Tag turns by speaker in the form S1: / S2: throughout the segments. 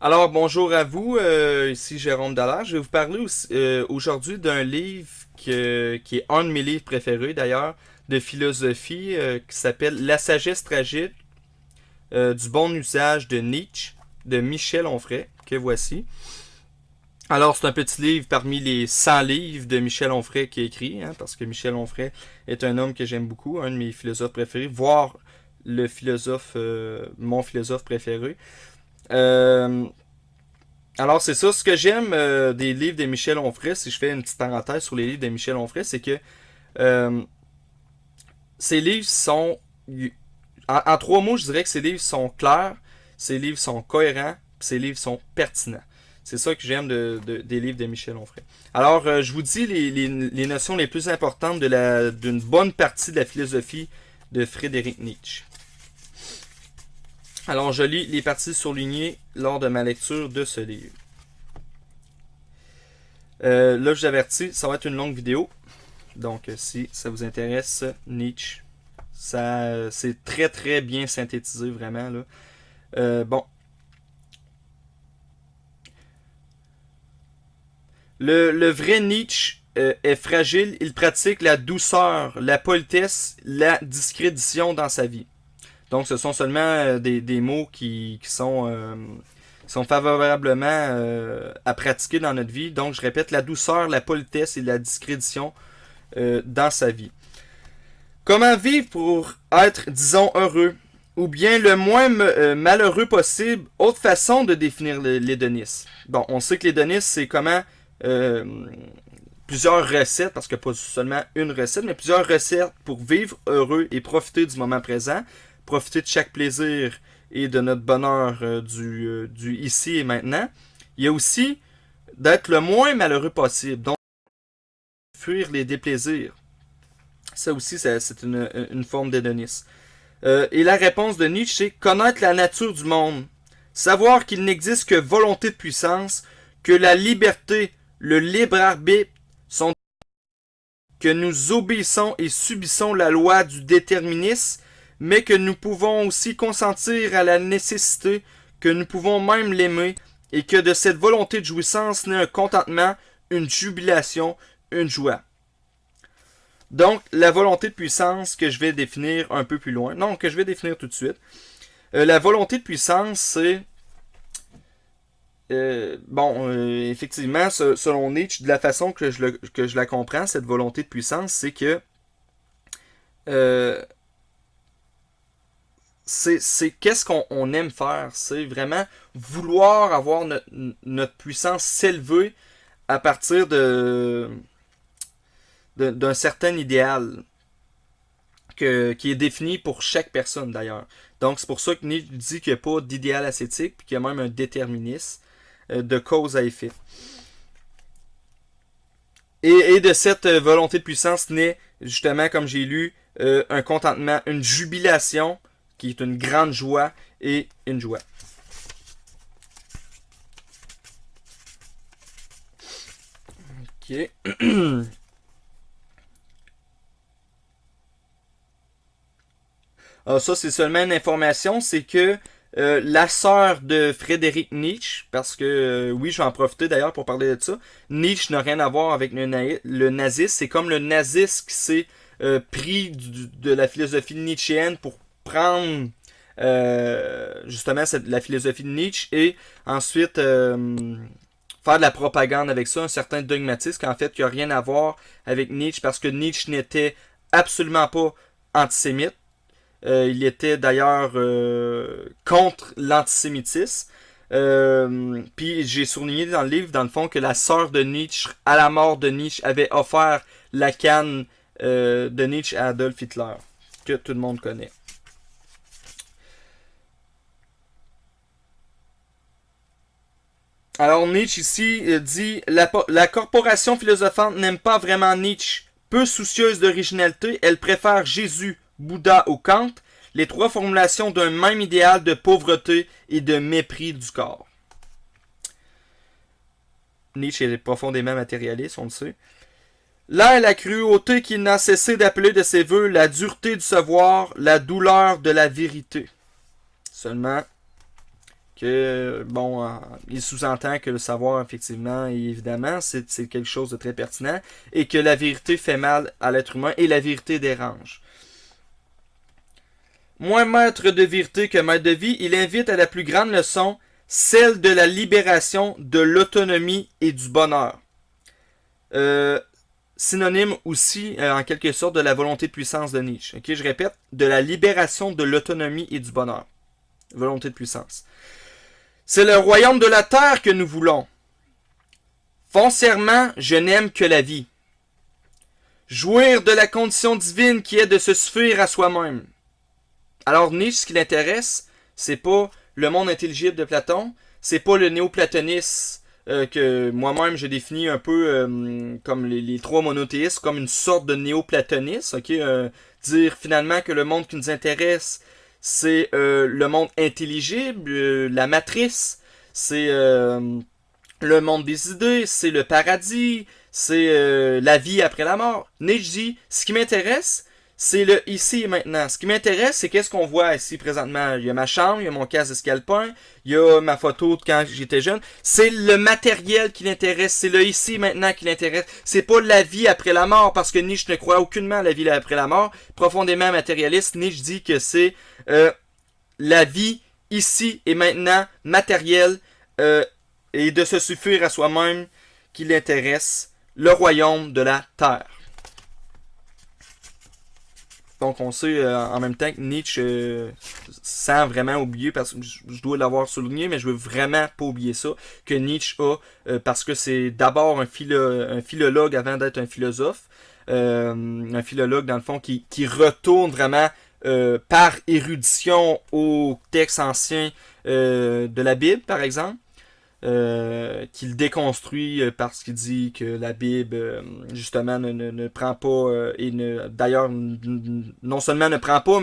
S1: Alors, bonjour à vous, ici Jérôme Dallaire. Je vais vous parler aujourd'hui d'un livre qui est un de mes livres préférés d'ailleurs, de philosophie, qui s'appelle La sagesse tragique du bon usage de Nietzsche, de Michel Onfray, que voici. Alors, c'est un petit livre parmi les 100 livres de Michel Onfray qui est écrit, hein, parce que Michel Onfray est un homme que j'aime beaucoup, un de mes philosophes préférés, voire le philosophe, mon philosophe préféré. Euh, alors, c'est ça. Ce que j'aime des livres de Michel Onfray, si je fais une petite parenthèse sur les livres de Michel Onfray, c'est que euh, ces livres sont. En trois mots, je dirais que ces livres sont clairs, ces livres sont cohérents, ces livres sont pertinents. C'est ça que j'aime des livres de Michel Onfray. Alors, je vous dis les notions les plus importantes d'une bonne partie de la philosophie de Friedrich Nietzsche. Alors, je lis les parties surlignées lors de ma lecture de ce livre. Là, je vous avertis, ça va être une longue vidéo. Donc, si ça vous intéresse, Nietzsche, c'est très très bien synthétisé, vraiment. Là. Bon. Le vrai Nietzsche est fragile. Il pratique la douceur, la politesse, la discrétion dans sa vie. Donc, ce sont seulement des mots qui sont favorablement à pratiquer dans notre vie. Donc, je répète, la douceur, la politesse et la discrétion dans sa vie. Comment vivre pour être, disons, heureux? Ou bien le moins malheureux possible? Autre façon de définir l'hédonisme. Bon, on sait que l'hédonisme, c'est comment euh, plusieurs recettes, parce que pas seulement une recette, mais plusieurs recettes pour vivre heureux et profiter du moment présent, profiter de chaque plaisir et de notre bonheur du ici et maintenant. Il y a aussi d'être le moins malheureux possible, donc fuir les déplaisirs. Ça aussi, c'est une forme d'hédonisme. Et la réponse de Nietzsche, c'est connaître la nature du monde, savoir qu'il n'existe que volonté de puissance, que la liberté, le libre arbitre sont que nous obéissons et subissons la loi du déterminisme, mais que nous pouvons aussi consentir à la nécessité, que nous pouvons même l'aimer, et que de cette volonté de jouissance naît un contentement, une jubilation, une joie. Donc, la volonté de puissance que je vais définir un peu plus loin, non, que je vais définir tout de suite. La volonté de puissance, c'est effectivement, selon Nietzsche, de la façon que je la comprends, cette volonté de puissance, c'est que euh, c'est qu'est-ce qu'on aime faire. C'est vraiment vouloir avoir notre puissance s'élever à partir d'un certain idéal qui est défini pour chaque personne d'ailleurs. Donc c'est pour ça que Nietzsche dit qu'il n'y a pas d'idéal ascétique, puis qu'il y a même un déterminisme de cause à effet. Et de cette volonté de puissance naît, justement, comme j'ai lu, un contentement, une jubilation, qui est une grande joie et une joie. Ok. Alors ça, c'est seulement une information, c'est que la sœur de Friedrich Nietzsche, parce que oui, je vais en profiter d'ailleurs pour parler de ça, Nietzsche n'a rien à voir avec le nazisme, c'est comme le nazisme qui s'est pris de la philosophie nietzschéenne pour prendre justement la philosophie de Nietzsche et ensuite faire de la propagande avec ça, un certain dogmatisme qu'en fait, qui n'a rien à voir avec Nietzsche, parce que Nietzsche n'était absolument pas antisémite. Il était d'ailleurs contre l'antisémitisme. Puis j'ai souligné dans le livre, dans le fond, que la sœur de Nietzsche, à la mort de Nietzsche, avait offert la canne de Nietzsche à Adolf Hitler, que tout le monde connaît. Alors Nietzsche ici dit la corporation philosophante n'aime pas vraiment Nietzsche. Peu soucieuse d'originalité, elle préfère Jésus, Bouddha ou Kant, les trois formulations d'un même idéal de pauvreté et de mépris du corps. Nietzsche est profondément matérialiste, on le sait. Là est la cruauté qu'il n'a cessé d'appeler de ses voeux la dureté du savoir, la douleur de la vérité. Seulement, que, bon, il sous-entend que le savoir, effectivement, et évidemment, c'est quelque chose de très pertinent, et que la vérité fait mal à l'être humain, et la vérité dérange. Moins maître de vérité que maître de vie, il invite à la plus grande leçon, celle de la libération, de l'autonomie et du bonheur. Synonyme aussi, en quelque sorte, de la volonté de puissance de Nietzsche. Ok, je répète, de la libération, de l'autonomie et du bonheur. Volonté de puissance. C'est le royaume de la terre que nous voulons. Foncièrement, je n'aime que la vie. Jouir de la condition divine qui est de se suffire à soi-même. Alors Nietzsche, ce qui l'intéresse, c'est pas le monde intelligible de Platon, c'est pas le néoplatonisme que moi-même je définis un peu comme les trois monothéistes, comme une sorte de néoplatonisme, ok, dire finalement que le monde qui nous intéresse, c'est le monde intelligible, la matrice, c'est le monde des idées, c'est le paradis, c'est la vie après la mort. Nietzsche dit, ce qui m'intéresse, c'est le ici et maintenant. Ce qui m'intéresse, c'est qu'est-ce qu'on voit ici présentement. Il y a ma chambre, il y a mon casque de scalpin, il y a ma photo de quand j'étais jeune. C'est le matériel qui l'intéresse, c'est le ici et maintenant qui l'intéresse. C'est pas la vie après la mort, parce que Nietzsche ne croit aucunement à la vie après la mort. Profondément matérialiste, Nietzsche dit que c'est la vie ici et maintenant, matérielle, et de se suffire à soi-même qui l'intéresse, le royaume de la terre. Donc on sait en même temps que Nietzsche, sans vraiment oublier, parce que je dois l'avoir souligné, mais je veux vraiment pas oublier ça, que Nietzsche a, parce que c'est d'abord un philologue avant d'être un philosophe, un philologue dans le fond qui retourne vraiment par érudition aux textes anciens de la Bible par exemple, qu'il déconstruit parce qu'il dit que la Bible justement ne prend pas et d'ailleurs non seulement ne prend pas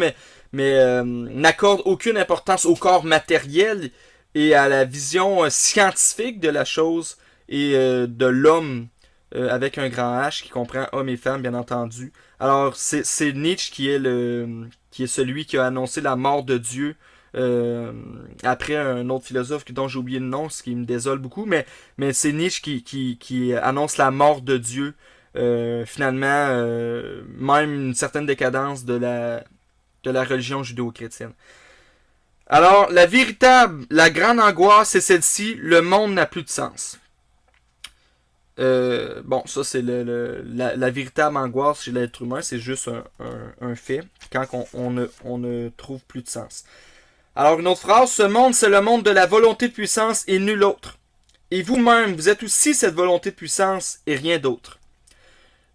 S1: mais n'accorde aucune importance au corps matériel et à la vision scientifique de la chose et de l'homme avec un grand H qui comprend homme et femme bien entendu. Alors c'est Nietzsche qui est celui qui a annoncé la mort de Dieu après un autre philosophe dont j'ai oublié le nom, ce qui me désole beaucoup, mais c'est Nietzsche qui annonce la mort de Dieu, finalement, même une certaine décadence de la religion judéo-chrétienne. Alors, la grande angoisse, c'est celle-ci, le monde n'a plus de sens. Bon, ça c'est la véritable angoisse chez l'être humain, c'est juste un fait, quand on ne trouve plus de sens. Alors une autre phrase, ce monde c'est le monde de la volonté de puissance et nul autre. Et vous-même, vous êtes aussi cette volonté de puissance et rien d'autre.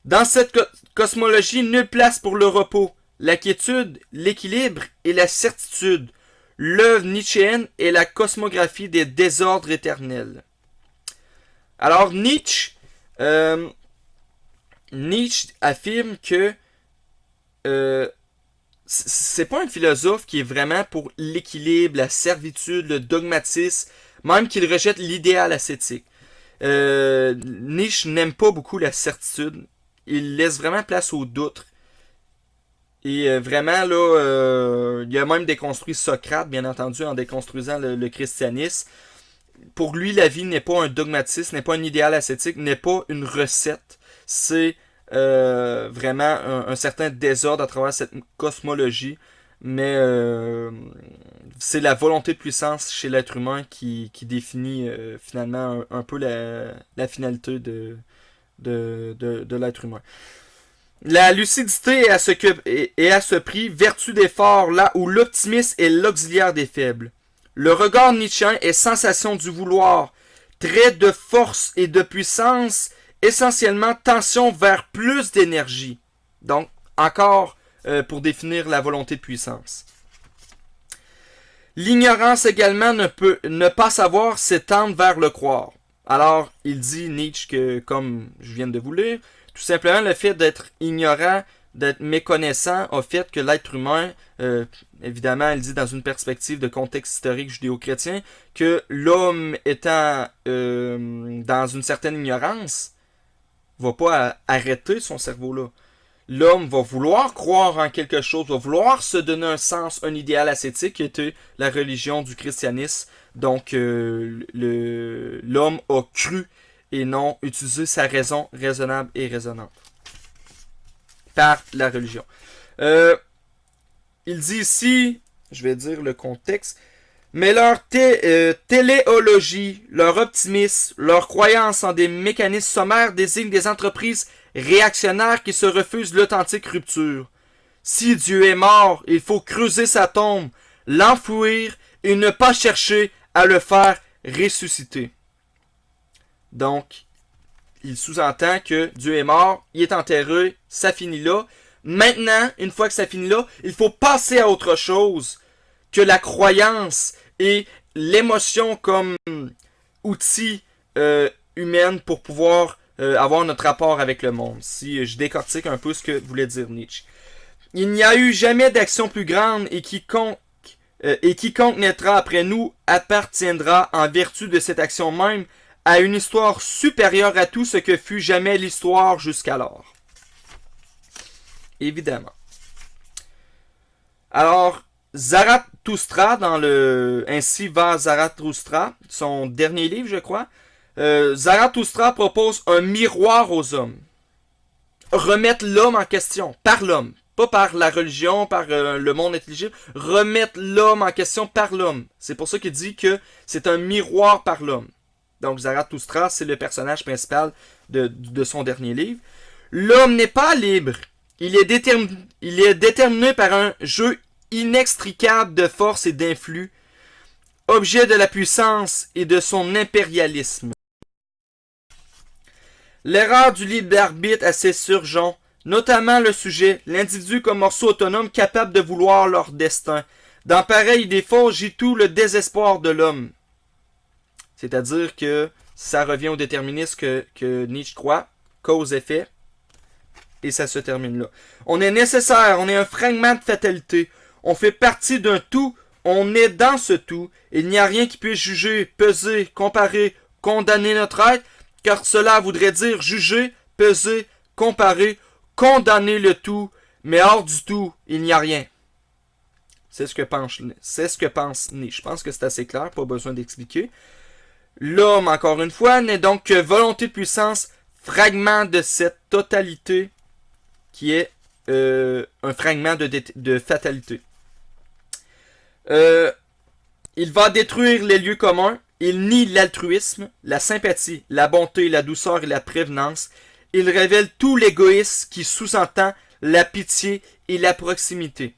S1: Dans cette cosmologie, nulle place pour le repos, la quiétude, l'équilibre et la certitude. L'œuvre nietzschéenne est la cosmographie des désordres éternels. Alors Nietzsche affirme que c'est pas un philosophe qui est vraiment pour l'équilibre, la servitude, le dogmatisme, même qu'il rejette l'idéal ascétique. Nietzsche n'aime pas beaucoup la certitude. Il laisse vraiment place au doute. Et vraiment, là, il a même déconstruit Socrate, bien entendu, en déconstruisant le christianisme. Pour lui, la vie n'est pas un dogmatisme, n'est pas un idéal ascétique, n'est pas une recette. C'est vraiment un certain désordre à travers cette cosmologie, mais c'est la volonté de puissance chez l'être humain qui définit finalement un peu la finalité de l'être humain. La lucidité est à ce prix, vertu d'effort là où l'optimisme est l'auxiliaire des faibles. Le regard nietzschéen est sensation du vouloir, trait de force et de puissance, essentiellement tension vers plus d'énergie. Donc, encore pour définir la volonté de puissance. L'ignorance également ne peut ne pas savoir s'étendre vers le croire. Alors, il dit Nietzsche que, comme je viens de vous lire, tout simplement le fait d'être ignorant, d'être méconnaissant, a fait que l'être humain, évidemment, il dit dans une perspective de contexte historique judéo-chrétien, que l'homme étant dans une certaine ignorance, va pas arrêter son cerveau-là. l'homme va vouloir croire en quelque chose, va vouloir se donner un sens, un idéal ascétique qui était la religion du christianisme. Donc, l'homme a cru et non utilisé sa raison raisonnable et raisonnante par la religion. Il dit ici, je vais dire le contexte, mais leur téléologie, leur optimisme, leur croyance en des mécanismes sommaires désignent des entreprises réactionnaires qui se refusent l'authentique rupture. Si Dieu est mort, il faut creuser sa tombe, l'enfouir et ne pas chercher à le faire ressusciter. Donc, il sous-entend que Dieu est mort, il est enterré, ça finit là. Maintenant, une fois que ça finit là, il faut passer à autre chose que la croyance et l'émotion comme outil humain pour pouvoir avoir notre rapport avec le monde. Si je décortique un peu ce que voulait dire Nietzsche. Il n'y a eu jamais d'action plus grande et quiconque naîtra après nous appartiendra en vertu de cette action même à une histoire supérieure à tout ce que fut jamais l'histoire jusqu'alors. Évidemment. Alors, Zarathustra, dans le Ainsi va Zarathustra, son dernier livre, je crois, Zarathustra propose un miroir aux hommes. Remettre l'homme en question, par l'homme. Pas par la religion, par le monde intelligible. Remettre l'homme en question par l'homme. C'est pour ça qu'il dit que c'est un miroir par l'homme. Donc Zarathustra, c'est le personnage principal de son dernier livre. L'homme n'est pas libre. Il est déterminé par un jeu inextricable de force et d'influx, objet de la puissance et de son impérialisme. L'erreur du libre d'arbitre a ses surgeons, notamment le sujet, l'individu comme morceau autonome capable de vouloir leur destin. Dans pareil défaut gît tout le désespoir de l'homme. C'est-à-dire que ça revient au déterminisme que Nietzsche croit, cause-effet, et ça se termine là. On est nécessaire, on est un fragment de fatalité, on fait partie d'un tout, on est dans ce tout, il n'y a rien qui puisse juger, peser, comparer, condamner notre être, car cela voudrait dire juger, peser, comparer, condamner le tout, mais hors du tout, il n'y a rien. C'est ce que pense Nietzsche. Je pense que c'est assez clair, pas besoin d'expliquer. L'homme, encore une fois, n'est donc que volonté de puissance, fragment de cette totalité qui est un fragment de fatalité. Il va détruire les lieux communs, il nie l'altruisme, la sympathie, la bonté, la douceur et la prévenance. Il révèle tout l'égoïsme qui sous-entend la pitié et la proximité.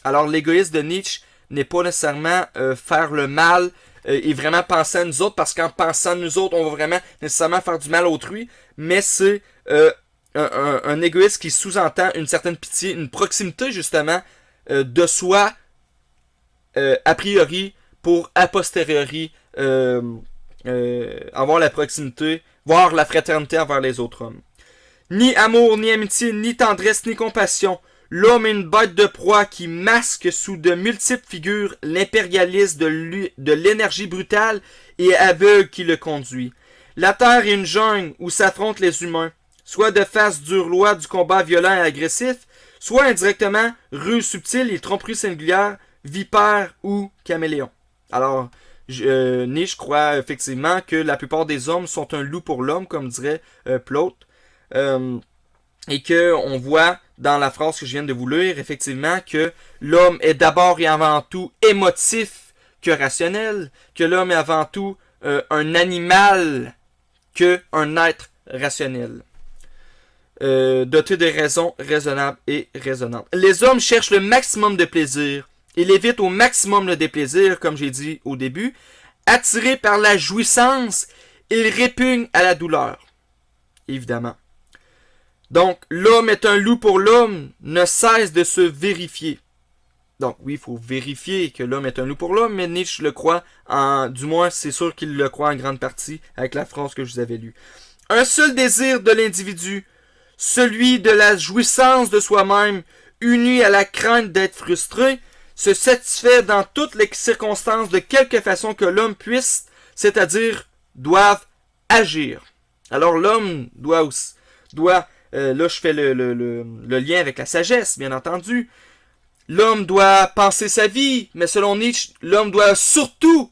S1: Alors l'égoïsme de Nietzsche n'est pas nécessairement faire le mal et vraiment penser à nous autres, parce qu'en pensant à nous autres, on va vraiment nécessairement faire du mal à autrui, mais c'est un égoïsme qui sous-entend une certaine pitié, une proximité justement de soi a priori pour a posteriori avoir la proximité, voir la fraternité envers les autres hommes. Ni amour, ni amitié, ni tendresse, ni compassion. L'homme est une bête de proie qui masque sous de multiples figures l'impérialisme de l'énergie brutale et aveugle qui le conduit. La terre est une jungle où s'affrontent les humains, soit de face dure loi du combat violent et agressif, soit indirectement ruse subtile et tromperie singulière, vipère ou caméléon. Alors, Nietzsche croit effectivement que la plupart des hommes sont un loup pour l'homme, comme dirait Plaute. Et que on voit dans la phrase que je viens de vous lire, effectivement, que l'homme est d'abord et avant tout émotif que rationnel, que l'homme est avant tout un animal que un être rationnel, doté de raisons raisonnables et raisonnantes. Les hommes cherchent le maximum de plaisir. Ils évitent au maximum le déplaisir, comme j'ai dit au début. Attirés par la jouissance, ils répugnent à la douleur. Évidemment. Donc, l'homme est un loup pour l'homme, ne cesse de se vérifier. Donc, oui, il faut vérifier que l'homme est un loup pour l'homme, mais Nietzsche le croit, du moins, c'est sûr qu'il le croit en grande partie, avec la phrase que je vous avais lue. Un seul désir de l'individu, celui de la jouissance de soi-même, uni à la crainte d'être frustré, se satisfait dans toutes les circonstances de quelque façon que l'homme puisse, c'est-à-dire doive agir. Alors l'homme doit là je fais le lien avec la sagesse, bien entendu. L'homme doit penser sa vie, mais selon Nietzsche, l'homme doit surtout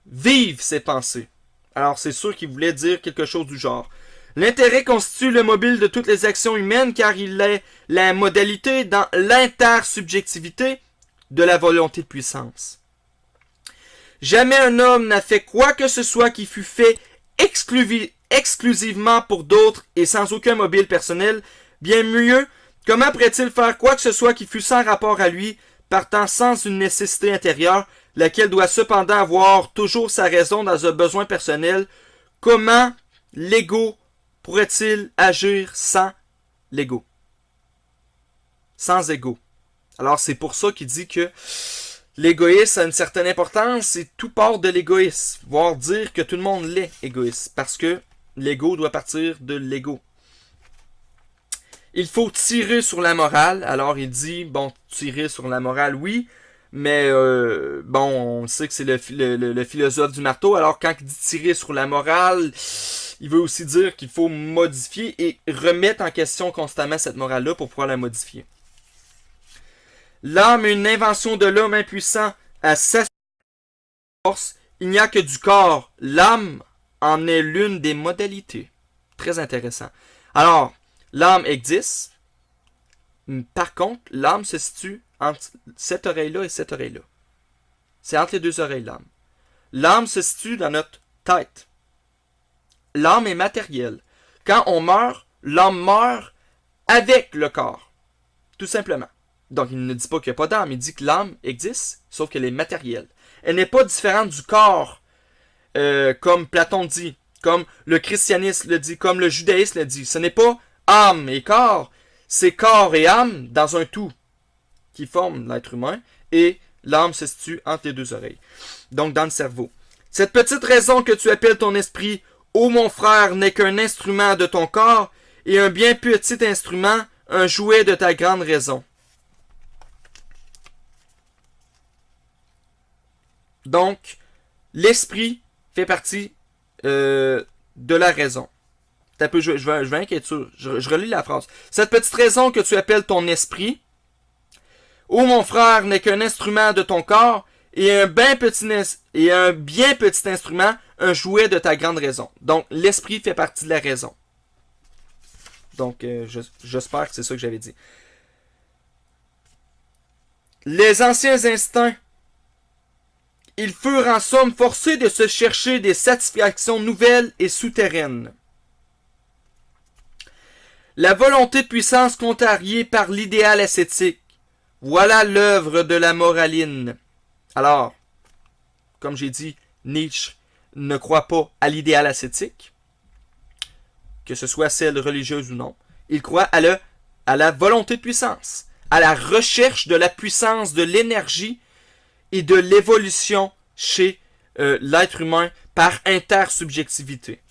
S1: vivre ses pensées. Alors c'est sûr qu'il voulait dire quelque chose du genre. L'intérêt constitue le mobile de toutes les actions humaines car il est la modalité dans l'intersubjectivité de la volonté de puissance. Jamais un homme n'a fait quoi que ce soit qui fût fait exclusivement pour d'autres et sans aucun mobile personnel. Bien mieux, comment pourrait-il faire quoi que ce soit qui fût sans rapport à lui, partant sans une nécessité intérieure, laquelle doit cependant avoir toujours sa raison dans un besoin personnel? Comment l'ego pourrait-il agir sans l'ego? Sans ego. Alors c'est pour ça qu'il dit que l'égoïsme a une certaine importance et tout part de l'égoïsme. Voire dire que tout le monde l'est égoïste. Parce que l'ego doit partir de l'ego. Il faut tirer sur la morale. Alors il dit, bon, tirer sur la morale, oui. Mais bon, on sait que c'est le philosophe du marteau. Alors quand il dit tirer sur la morale, il veut aussi dire qu'il faut modifier et remettre en question constamment cette morale-là pour pouvoir la modifier. L'âme est une invention de l'homme impuissant à sa force. Il n'y a que du corps. L'âme en est l'une des modalités. Très intéressant. Alors, l'âme existe. Par contre, l'âme se situe entre cette oreille-là et cette oreille-là. C'est entre les deux oreilles, l'âme. L'âme se situe dans notre tête. L'âme est matérielle. Quand on meurt, l'âme meurt avec le corps. Tout simplement. Donc, il ne dit pas qu'il n'y a pas d'âme, il dit que l'âme existe, sauf qu'elle est matérielle. Elle n'est pas différente du corps, comme Platon dit, comme le christianisme le dit, comme le judaïsme le dit. Ce n'est pas âme et corps, c'est corps et âme dans un tout qui forme l'être humain, et l'âme se situe entre les deux oreilles, donc dans le cerveau. Cette petite raison que tu appelles ton esprit, ô mon frère, n'est qu'un instrument de ton corps, et un bien petit instrument, un jouet de ta grande raison. Donc, l'esprit fait partie de la raison. Je vais inquiéter. Je relis la phrase. Cette petite raison que tu appelles ton esprit, ô mon frère, n'est qu'un instrument de ton corps et un bien petit instrument, un jouet de ta grande raison. Donc, l'esprit fait partie de la raison. Donc, j'espère que c'est ça que j'avais dit. Les anciens instincts, ils furent en somme forcés de se chercher des satisfactions nouvelles et souterraines. La volonté de puissance contrariée par l'idéal ascétique. Voilà l'œuvre de la moraline. Alors, comme j'ai dit, Nietzsche ne croit pas à l'idéal ascétique, que ce soit celle religieuse ou non. Il croit à la volonté de puissance, à la recherche de la puissance, de l'énergie et de l'évolution chez l'être humain par intersubjectivité.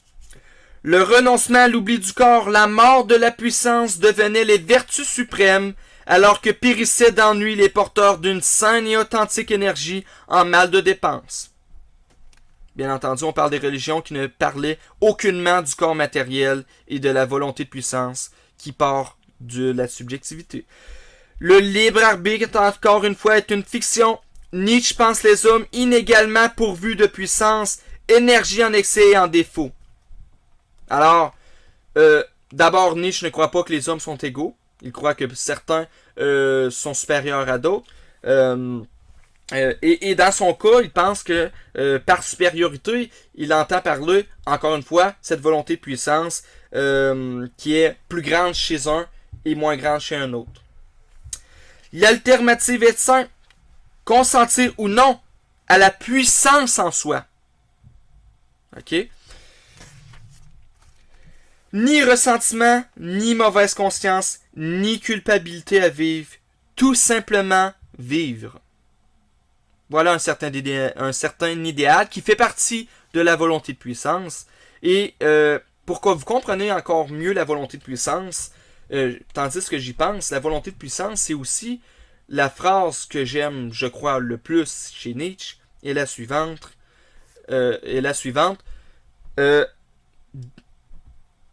S1: Le renoncement à l'oubli du corps, la mort de la puissance devenaient les vertus suprêmes, alors que périssaient d'ennui les porteurs d'une saine et authentique énergie en mal de dépense. Bien entendu, on parle des religions qui ne parlaient aucunement du corps matériel et de la volonté de puissance qui part de la subjectivité. Le libre arbitre, encore une fois, est une fiction. Nietzsche pense les hommes inégalement pourvus de puissance, énergie en excès et en défaut. Alors, d'abord, Nietzsche ne croit pas que les hommes sont égaux. Il croit que certains sont supérieurs à d'autres. Et dans son cas, il pense que par supériorité, il entend parler, encore une fois, cette volonté de puissance qui est plus grande chez un et moins grande chez un autre. L'alternative est simple. Consentir ou non à la puissance en soi. Ok? Ni ressentiment, ni mauvaise conscience, ni culpabilité à vivre. Tout simplement vivre. Voilà un certain idéal qui fait partie de la volonté de puissance. Et pour que vous compreniez encore mieux la volonté de puissance, tandis que j'y pense, la volonté de puissance, c'est aussi la phrase que j'aime, je crois, le plus chez Nietzsche, est la suivante.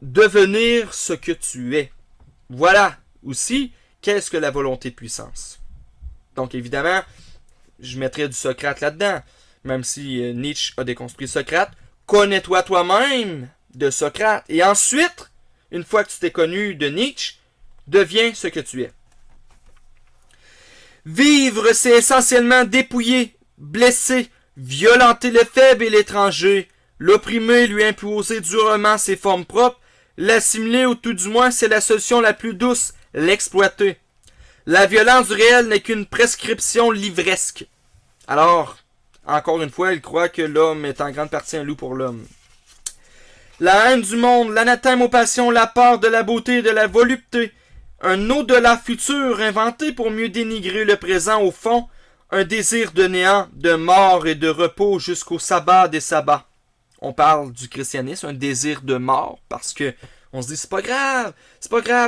S1: devenir ce que tu es. Voilà aussi qu'est-ce que la volonté de puissance. Donc évidemment, je mettrais du Socrate là-dedans, même si Nietzsche a déconstruit Socrate. Connais-toi toi-même de Socrate. Et ensuite, une fois que tu t'es connu de Nietzsche, deviens ce que tu es. Vivre, c'est essentiellement dépouiller, blesser, violenter le faible et l'étranger, l'opprimer, lui imposer durement ses formes propres, l'assimiler ou tout du moins c'est la solution la plus douce, l'exploiter. La violence du réel n'est qu'une prescription livresque. Alors, encore une fois, il croit que l'homme est en grande partie un loup pour l'homme. La haine du monde, l'anathème aux passions, la peur de la beauté et de la volupté, un au-delà futur inventé pour mieux dénigrer le présent au fond, un désir de néant, de mort et de repos jusqu'au sabbat des sabbats. On parle du christianisme, un désir de mort, parce que on se dit c'est pas grave,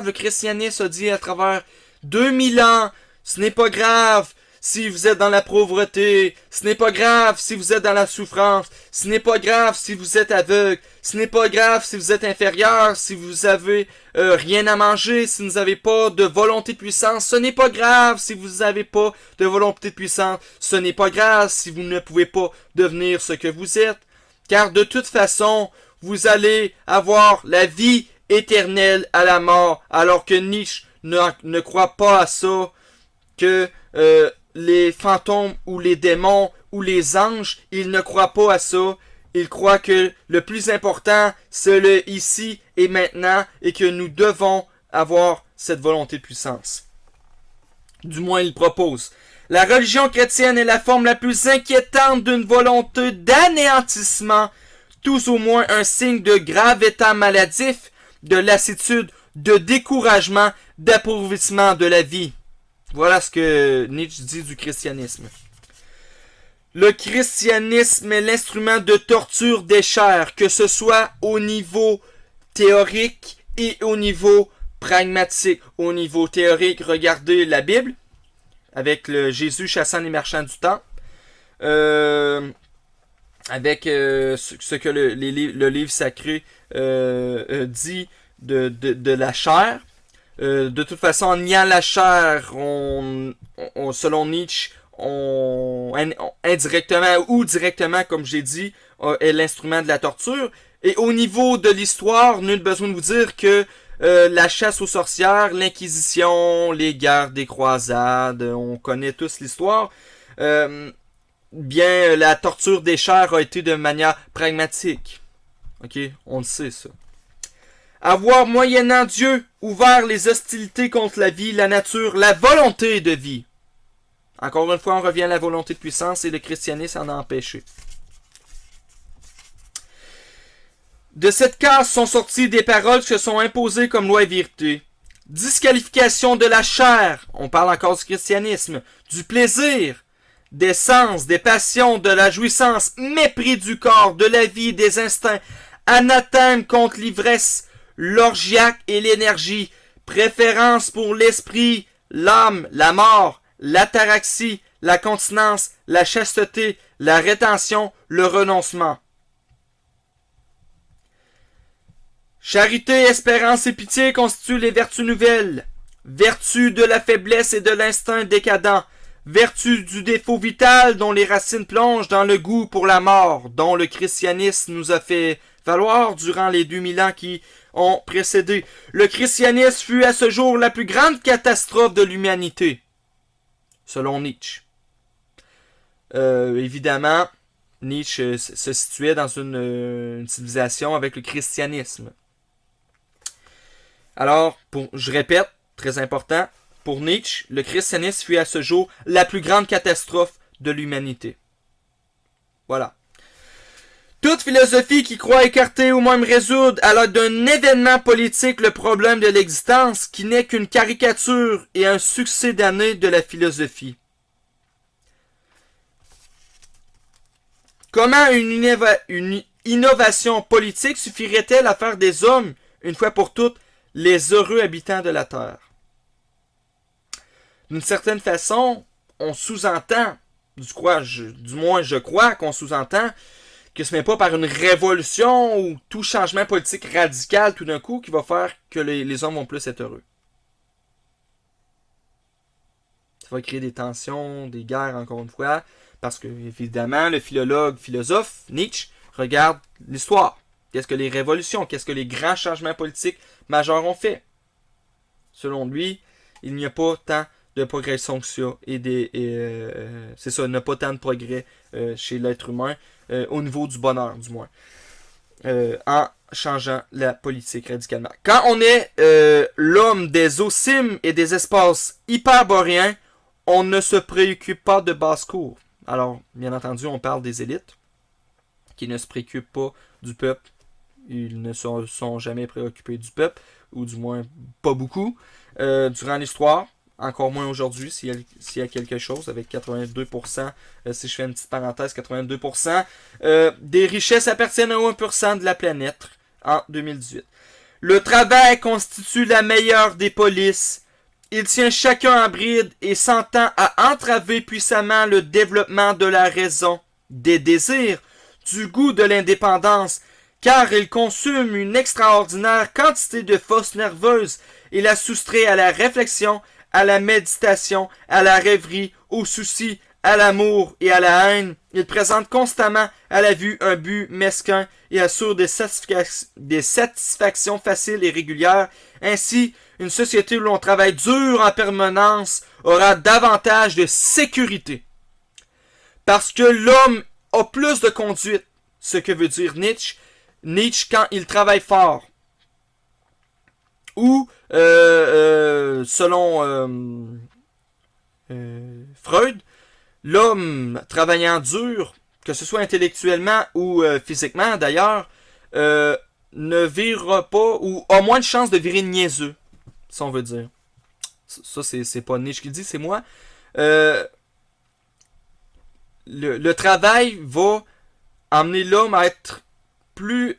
S1: le christianisme a dit à travers 2000 ans, ce n'est pas grave si vous êtes dans la pauvreté, ce n'est pas grave si vous êtes dans la souffrance, ce n'est pas grave si vous êtes aveugle, ce n'est pas grave si vous êtes inférieur, si vous avez rien à manger, si vous n'avez pas de volonté de puissance, ce n'est pas grave si vous n'avez pas de volonté de puissance, ce n'est pas grave si vous ne pouvez pas devenir ce que vous êtes, car de toute façon, vous allez avoir la vie éternelle à la mort, alors que Nietzsche ne croit pas à ça, que les fantômes ou les démons ou les anges, il ne croit pas à ça. Il croit que le plus important, c'est le ici et maintenant et que nous devons avoir cette volonté de puissance. Du moins, il propose. La religion chrétienne est la forme la plus inquiétante d'une volonté d'anéantissement, tous au moins un signe de grave état maladif, de lassitude, de découragement, d'appauvrissement de la vie. Voilà ce que Nietzsche dit du christianisme. Le christianisme est l'instrument de torture des chairs, que ce soit au niveau théorique et au niveau pragmatique. Au niveau théorique, regardez la Bible, avec le Jésus chassant les marchands du temple, avec ce que le livre sacré dit de la chair. De toute façon, en niant la chair, selon Nietzsche, indirectement ou directement, comme j'ai dit, est l'instrument de la torture. Et au niveau de l'histoire, nul besoin de vous dire que la chasse aux sorcières, l'inquisition, les guerres des croisades, on connaît tous l'histoire. Bien, la torture des chairs a été de manière pragmatique. Ok, on le sait ça. Avoir, moyennant Dieu, ouvert les hostilités contre la vie, la nature, la volonté de vie. Encore une fois, on revient à la volonté de puissance et le christianisme en a empêché. De cette case sont sorties des paroles qui se sont imposées comme loi et vérité. Disqualification de la chair, on parle encore du christianisme, du plaisir, des sens, des passions, de la jouissance, mépris du corps, de la vie, des instincts, anathème contre l'ivresse, l'orgiaque et l'énergie, préférence pour l'esprit, l'âme, la mort, l'ataraxie, la continence, la chasteté, la rétention, le renoncement. Charité, espérance et pitié constituent les vertus nouvelles. Vertu de la faiblesse et de l'instinct décadent. Vertu du défaut vital dont les racines plongent dans le goût pour la mort, dont le christianisme nous a fait valoir durant les 2000 ans qui ont précédé. Le christianisme fut à ce jour la plus grande catastrophe de l'humanité, selon Nietzsche. Évidemment, Nietzsche se situait dans une civilisation avec le christianisme. Alors, je répète, très important, pour Nietzsche, le christianisme fut à ce jour la plus grande catastrophe de l'humanité. Voilà. Toute philosophie qui croit écarter ou même résoudre à l'aide d'un événement politique le problème de l'existence, qui n'est qu'une caricature et un succédané de la philosophie. Comment une innovation politique suffirait-elle à faire des hommes, une fois pour toutes, les heureux habitants de la Terre? D'une certaine façon, on sous-entend, du moins je crois qu'on sous-entend, que ce n'est pas par une révolution ou tout changement politique radical tout d'un coup qui va faire que les hommes vont plus être heureux. Ça va créer des tensions, des guerres encore une fois, parce que évidemment le philosophe Nietzsche regarde l'histoire. Qu'est-ce que les révolutions, qu'est-ce que les grands changements politiques majeurs ont fait? Selon lui, il n'y a pas tant de progression que ça. C'est ça, il n'y a pas tant de progrès chez l'être humain, au niveau du bonheur, du moins. En changeant la politique radicalement. Quand on est l'homme des Osimes et des espaces hyperboréens, on ne se préoccupe pas de basse-cour. Alors, bien entendu, on parle des élites, qui ne se préoccupent pas du peuple. Ils ne sont jamais préoccupés du peuple, ou du moins pas beaucoup, durant l'histoire. Encore moins aujourd'hui, s'il y a quelque chose, avec 82%, si je fais une petite parenthèse, 82% des richesses appartiennent à 1% de la planète en 2018. Le travail constitue la meilleure des polices. Il tient chacun en bride et s'entend à entraver puissamment le développement de la raison, des désirs, du goût de l'indépendance, car il consomme une extraordinaire quantité de force nerveuse et la soustrait à la réflexion, à la méditation, à la rêverie, au souci, à l'amour et à la haine. Il présente constamment à la vue un but mesquin et assure des satisfactions faciles et régulières. Ainsi, une société où l'on travaille dur en permanence aura davantage de sécurité. Parce que l'homme a plus de conduite, ce que veut dire Nietzsche quand il travaille fort. Ou, selon Freud, l'homme travaillant dur, que ce soit intellectuellement ou physiquement d'ailleurs, ne virera pas, ou a moins de chances de virer niaiseux, si on veut dire. Ça, c'est pas Nietzsche qui le dit, c'est moi. Le travail va amener l'homme à être plus...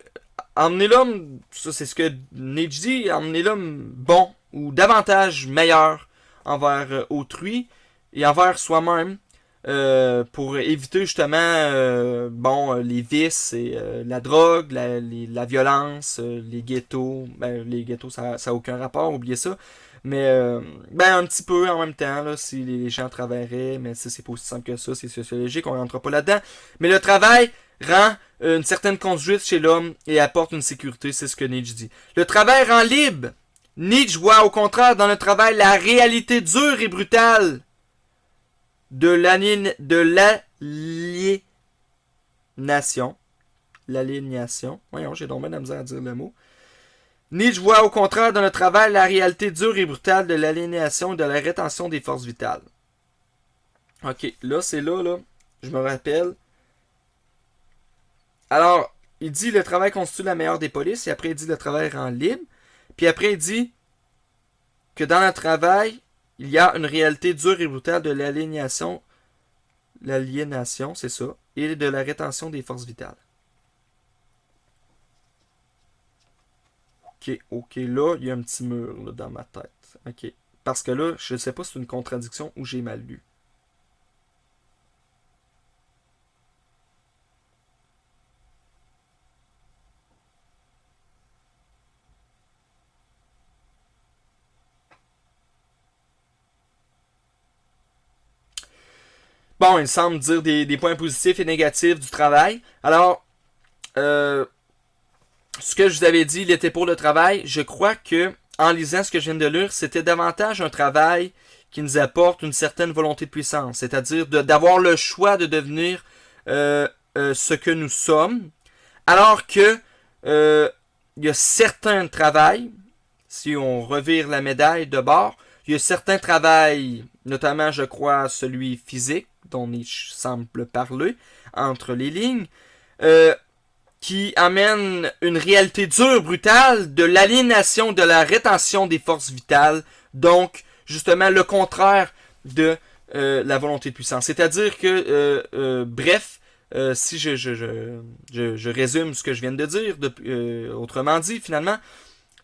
S1: Emmener l'homme, ça c'est ce que Nietzsche dit, emmener l'homme bon ou davantage meilleur envers autrui et envers soi-même pour éviter justement les vices et la drogue, la violence, les ghettos. Les ghettos ça a aucun rapport, oubliez ça. Mais un petit peu en même temps là, si les gens travailleraient, mais ça c'est pas aussi simple que ça, c'est sociologique, on rentre pas là-dedans. Mais le travail rend une certaine conduite chez l'homme et apporte une sécurité, c'est ce que Nietzsche dit. Le travail rend libre. Nietzsche voit au contraire dans le travail la réalité dure et brutale de l'aliénation. L'aliénation. Voyons, j'ai donc bien de la misère à dire le mot. Nietzsche voit au contraire dans le travail la réalité dure et brutale de l'aliénation et de la rétention des forces vitales. Ok, là, je me rappelle. Alors, il dit le travail constitue la meilleure des polices, et après il dit le travail rend libre, puis après il dit que dans le travail, il y a une réalité dure et brutale de l'aliénation, c'est ça, et de la rétention des forces vitales. Ok, là, il y a un petit mur là, dans ma tête. Ok, parce que là, je ne sais pas si c'est une contradiction ou j'ai mal lu. Bon, il semble dire des points positifs et négatifs du travail. Alors, ce que je vous avais dit, il était pour le travail. Je crois que, en lisant ce que je viens de lire, c'était davantage un travail qui nous apporte une certaine volonté de puissance. C'est-à-dire d'avoir le choix de devenir ce que nous sommes. Alors que il y a certains travails, si on revire la médaille de bord, il y a certains travails, notamment je crois celui physique, dont Nietzsche semble parler, entre les lignes, qui amène une réalité dure, brutale, de l'aliénation, de la rétention des forces vitales, donc justement le contraire de la volonté de puissance. C'est-à-dire que, bref, si je résume ce que je viens de dire, autrement dit, finalement,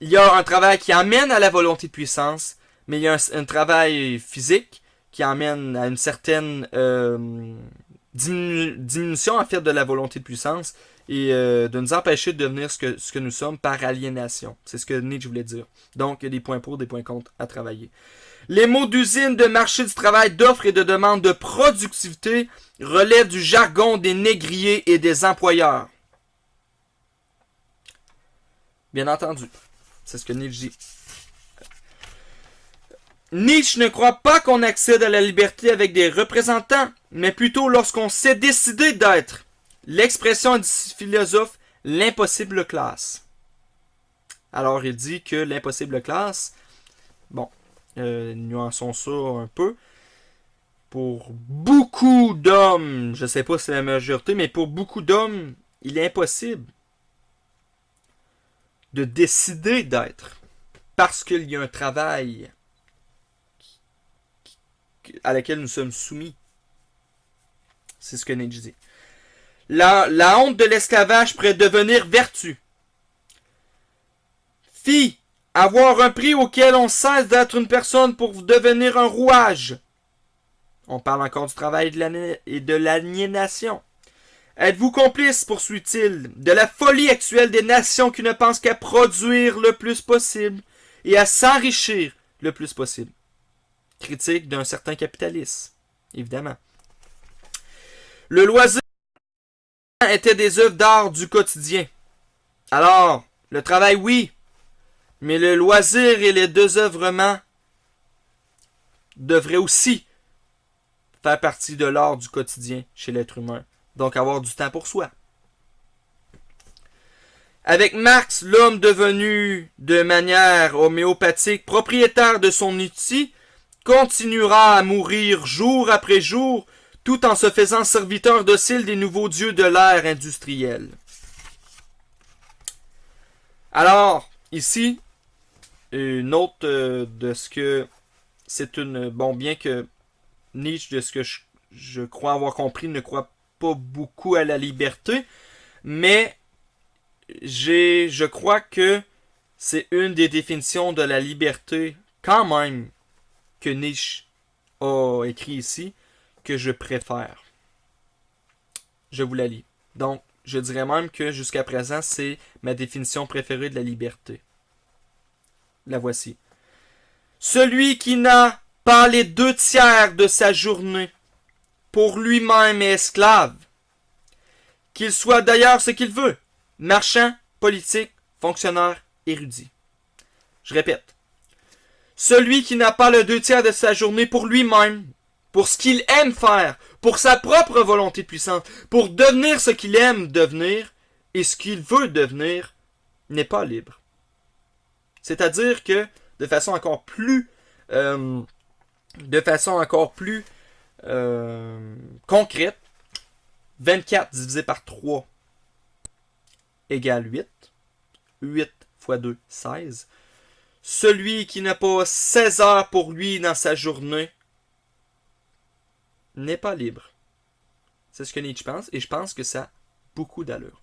S1: il y a un travail qui amène à la volonté de puissance, mais il y a un travail physique qui amène à une certaine diminution en fait de la volonté de puissance et de nous empêcher de devenir ce que nous sommes par aliénation. C'est ce que Nietzsche voulait dire. Donc, il y a des points pour, des points contre à travailler. Les mots d'usine, de marché du travail, d'offres et de demande de productivité relèvent du jargon des négriers et des employeurs. Bien entendu. C'est ce que Nietzsche dit. Nietzsche ne croit pas qu'on accède à la liberté avec des représentants, mais plutôt lorsqu'on sait décider d'être. L'expression du philosophe, l'impossible classe. Alors il dit que l'impossible classe, bon, nuançons ça un peu. Pour beaucoup d'hommes, je sais pas si c'est la majorité, mais pour beaucoup d'hommes, il est impossible de décider d'être. Parce qu'il y a un travail à laquelle nous sommes soumis. C'est ce que Nietzsche dit. La honte de l'esclavage pourrait devenir vertu. Fille, avoir un prix auquel on cesse d'être une personne pour devenir un rouage. On parle encore du travail et de l'aliénation. Êtes-vous complice, poursuit-il, de la folie actuelle des nations qui ne pensent qu'à produire le plus possible et à s'enrichir le plus possible? Critique d'un certain capitalisme, évidemment. Le loisir était des œuvres d'art du quotidien. Alors, le travail, oui, mais le loisir et le désœuvrement devraient aussi faire partie de l'art du quotidien chez l'être humain. Donc avoir du temps pour soi. Avec Marx, l'homme devenu de manière homéopathique propriétaire de son outil continuera à mourir jour après jour tout en se faisant serviteur docile des nouveaux dieux de l'ère industrielle. Alors, ici, une autre de ce que c'est une... Bon, bien que Nietzsche, de ce que je crois avoir compris, ne croit pas beaucoup à la liberté, mais je crois que c'est une des définitions de la liberté, quand même, que Nietzsche a écrit ici, que je préfère. Je vous la lis. Donc, je dirais même que jusqu'à présent, c'est ma définition préférée de la liberté. La voici. Celui qui n'a pas les 2/3 de sa journée pour lui-même est esclave. Qu'il soit d'ailleurs ce qu'il veut, marchand, politique, fonctionnaire, érudit. Je répète. Celui qui n'a pas le 2/3 de sa journée pour lui-même, pour ce qu'il aime faire, pour sa propre volonté de puissance, pour devenir ce qu'il aime devenir et ce qu'il veut devenir, n'est pas libre. C'est-à-dire que, de façon encore plus concrète, 24 divisé par 3 égale 8. 8 fois 2, 16. Celui qui n'a pas 16 heures pour lui dans sa journée n'est pas libre. C'est ce que Nietzsche pense, et je pense que ça a beaucoup d'allure.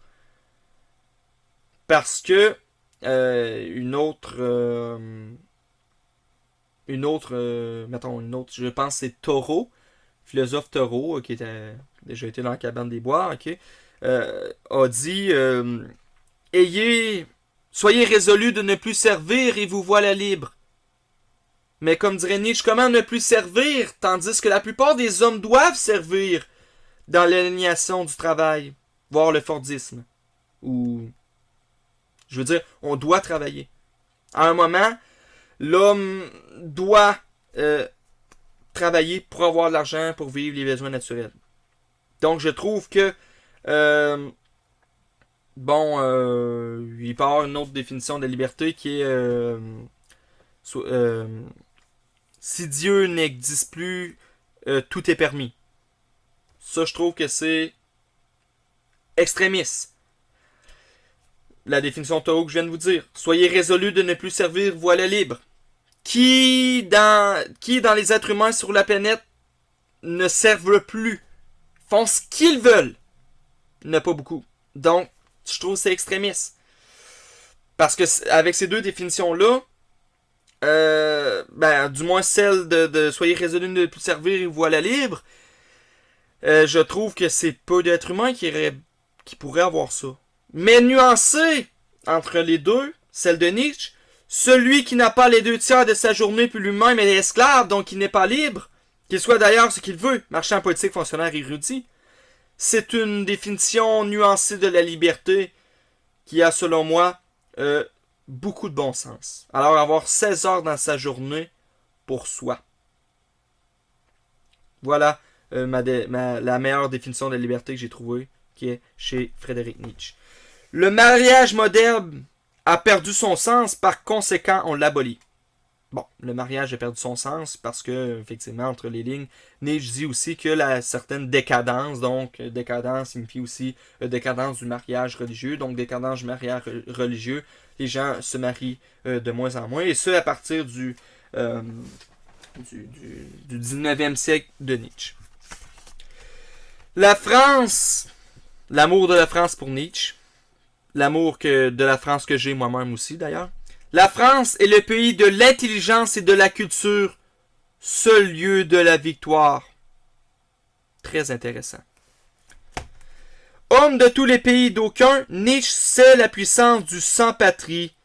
S1: Parce que je pense que c'est Thoreau, philosophe Thoreau, qui était déjà été dans la cabane des bois, a dit soyez résolus de ne plus servir et vous voilà libre. Mais comme dirait Nietzsche, comment ne plus servir, tandis que la plupart des hommes doivent servir dans l'aliénation du travail, voire le fordisme. Ou, je veux dire, on doit travailler. À un moment, l'homme doit travailler pour avoir de l'argent, pour vivre les besoins naturels. Donc, je trouve que il peut y avoir une autre définition de la liberté qui est si Dieu n'existe plus, tout est permis. Ça, je trouve que c'est extrémiste. La définition de Thoreau que je viens de vous dire. Soyez résolus de ne plus servir, voilà libre. Qui dans les êtres humains sur la planète ne servent plus, font ce qu'ils veulent. Il n'y en a pas beaucoup. Donc, je trouve que c'est extrémiste. Parce que avec ces deux définitions-là, du moins celle de soyez résolus de ne plus servir et voilà libre, Je trouve que c'est peu d'êtres humains qui pourraient avoir ça. Mais nuancé entre les deux, celle de Nietzsche, celui qui n'a pas les 2 tiers de sa journée puis lui-même est esclave, donc il n'est pas libre, qu'il soit d'ailleurs ce qu'il veut, marchand politique, fonctionnaire érudit. C'est une définition nuancée de la liberté qui a, selon moi, beaucoup de bon sens. Alors, avoir 16 heures dans sa journée pour soi. Voilà la meilleure définition de la liberté que j'ai trouvée, qui est chez Frédéric Nietzsche. Le mariage moderne a perdu son sens, par conséquent, on l'abolit. Bon, le mariage a perdu son sens parce que, effectivement, entre les lignes, Nietzsche dit aussi que la certaine décadence, donc décadence signifie aussi décadence du mariage religieux, donc décadence du mariage religieux, les gens se marient de moins en moins, et ce à partir du 19e siècle de Nietzsche. La France, l'amour de la France pour Nietzsche, l'amour de la France que j'ai moi-même aussi d'ailleurs. La France est le pays de l'intelligence et de la culture, seul lieu de la victoire. Très intéressant. Homme de tous les pays d'aucun, Nietzsche sait la puissance du sans-patrie,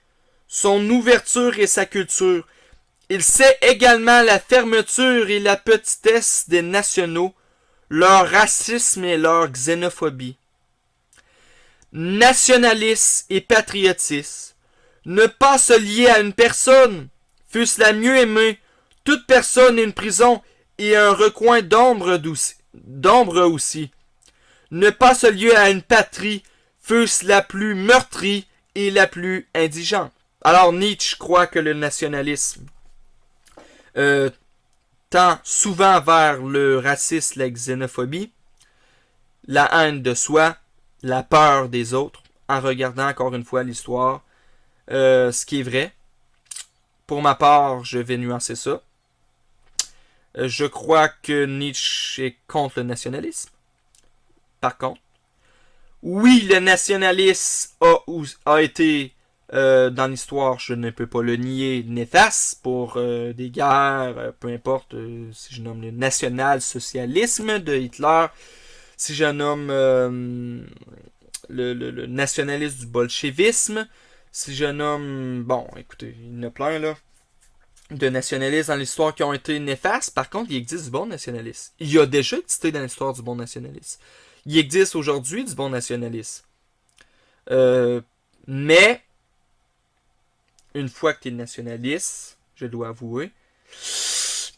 S1: son ouverture et sa culture. Il sait également la fermeture et la petitesse des nationaux, leur racisme et leur xénophobie. Nationalisme et patriotisme. Ne pas se lier à une personne, fût-ce la mieux aimée. Toute personne est une prison et un recoin d'ombre aussi. Ne pas se lier à une patrie, fût-ce la plus meurtrie et la plus indigente. Alors Nietzsche croit que le nationalisme tend souvent vers le racisme, la xénophobie, la haine de soi, la peur des autres, en regardant encore une fois l'histoire, ce qui est vrai. Pour ma part, je vais nuancer ça. Je crois que Nietzsche est contre le nationalisme. Par contre, oui, le nationalisme a été, dans l'histoire, je ne peux pas le nier, néfaste pour des guerres, peu importe, si je nomme le national-socialisme de Hitler, si je nomme le nationalisme du bolchevisme, si je nomme, bon, écoutez, il y en a plein là, de nationalistes dans l'histoire qui ont été néfastes. Par contre, il existe du bon nationalisme. Il y a déjà existé dans l'histoire du bon nationalisme. Il existe aujourd'hui du bon nationalisme. Mais, une fois que tu es nationaliste, je dois avouer,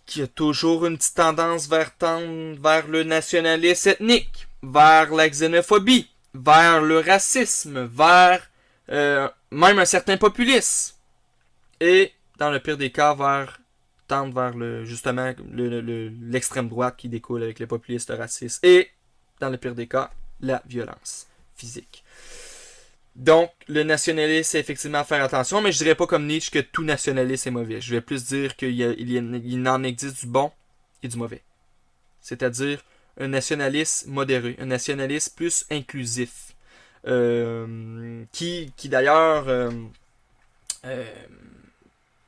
S1: qu'il y a toujours une petite tendance vers le nationalisme ethnique, vers la xénophobie, vers le racisme, vers même un certain populisme. Et, dans le pire des cas, tendre vers justement l'extrême droite qui découle avec le populisme, le racisme. Et, dans le pire des cas, la violence physique. Donc, le nationalisme, c'est effectivement faire attention, mais je dirais pas comme Nietzsche que tout nationalisme est mauvais. Je vais plus dire qu'il en existe du bon et du mauvais. C'est-à-dire un nationalisme modéré, un nationalisme plus inclusif. Qui d'ailleurs,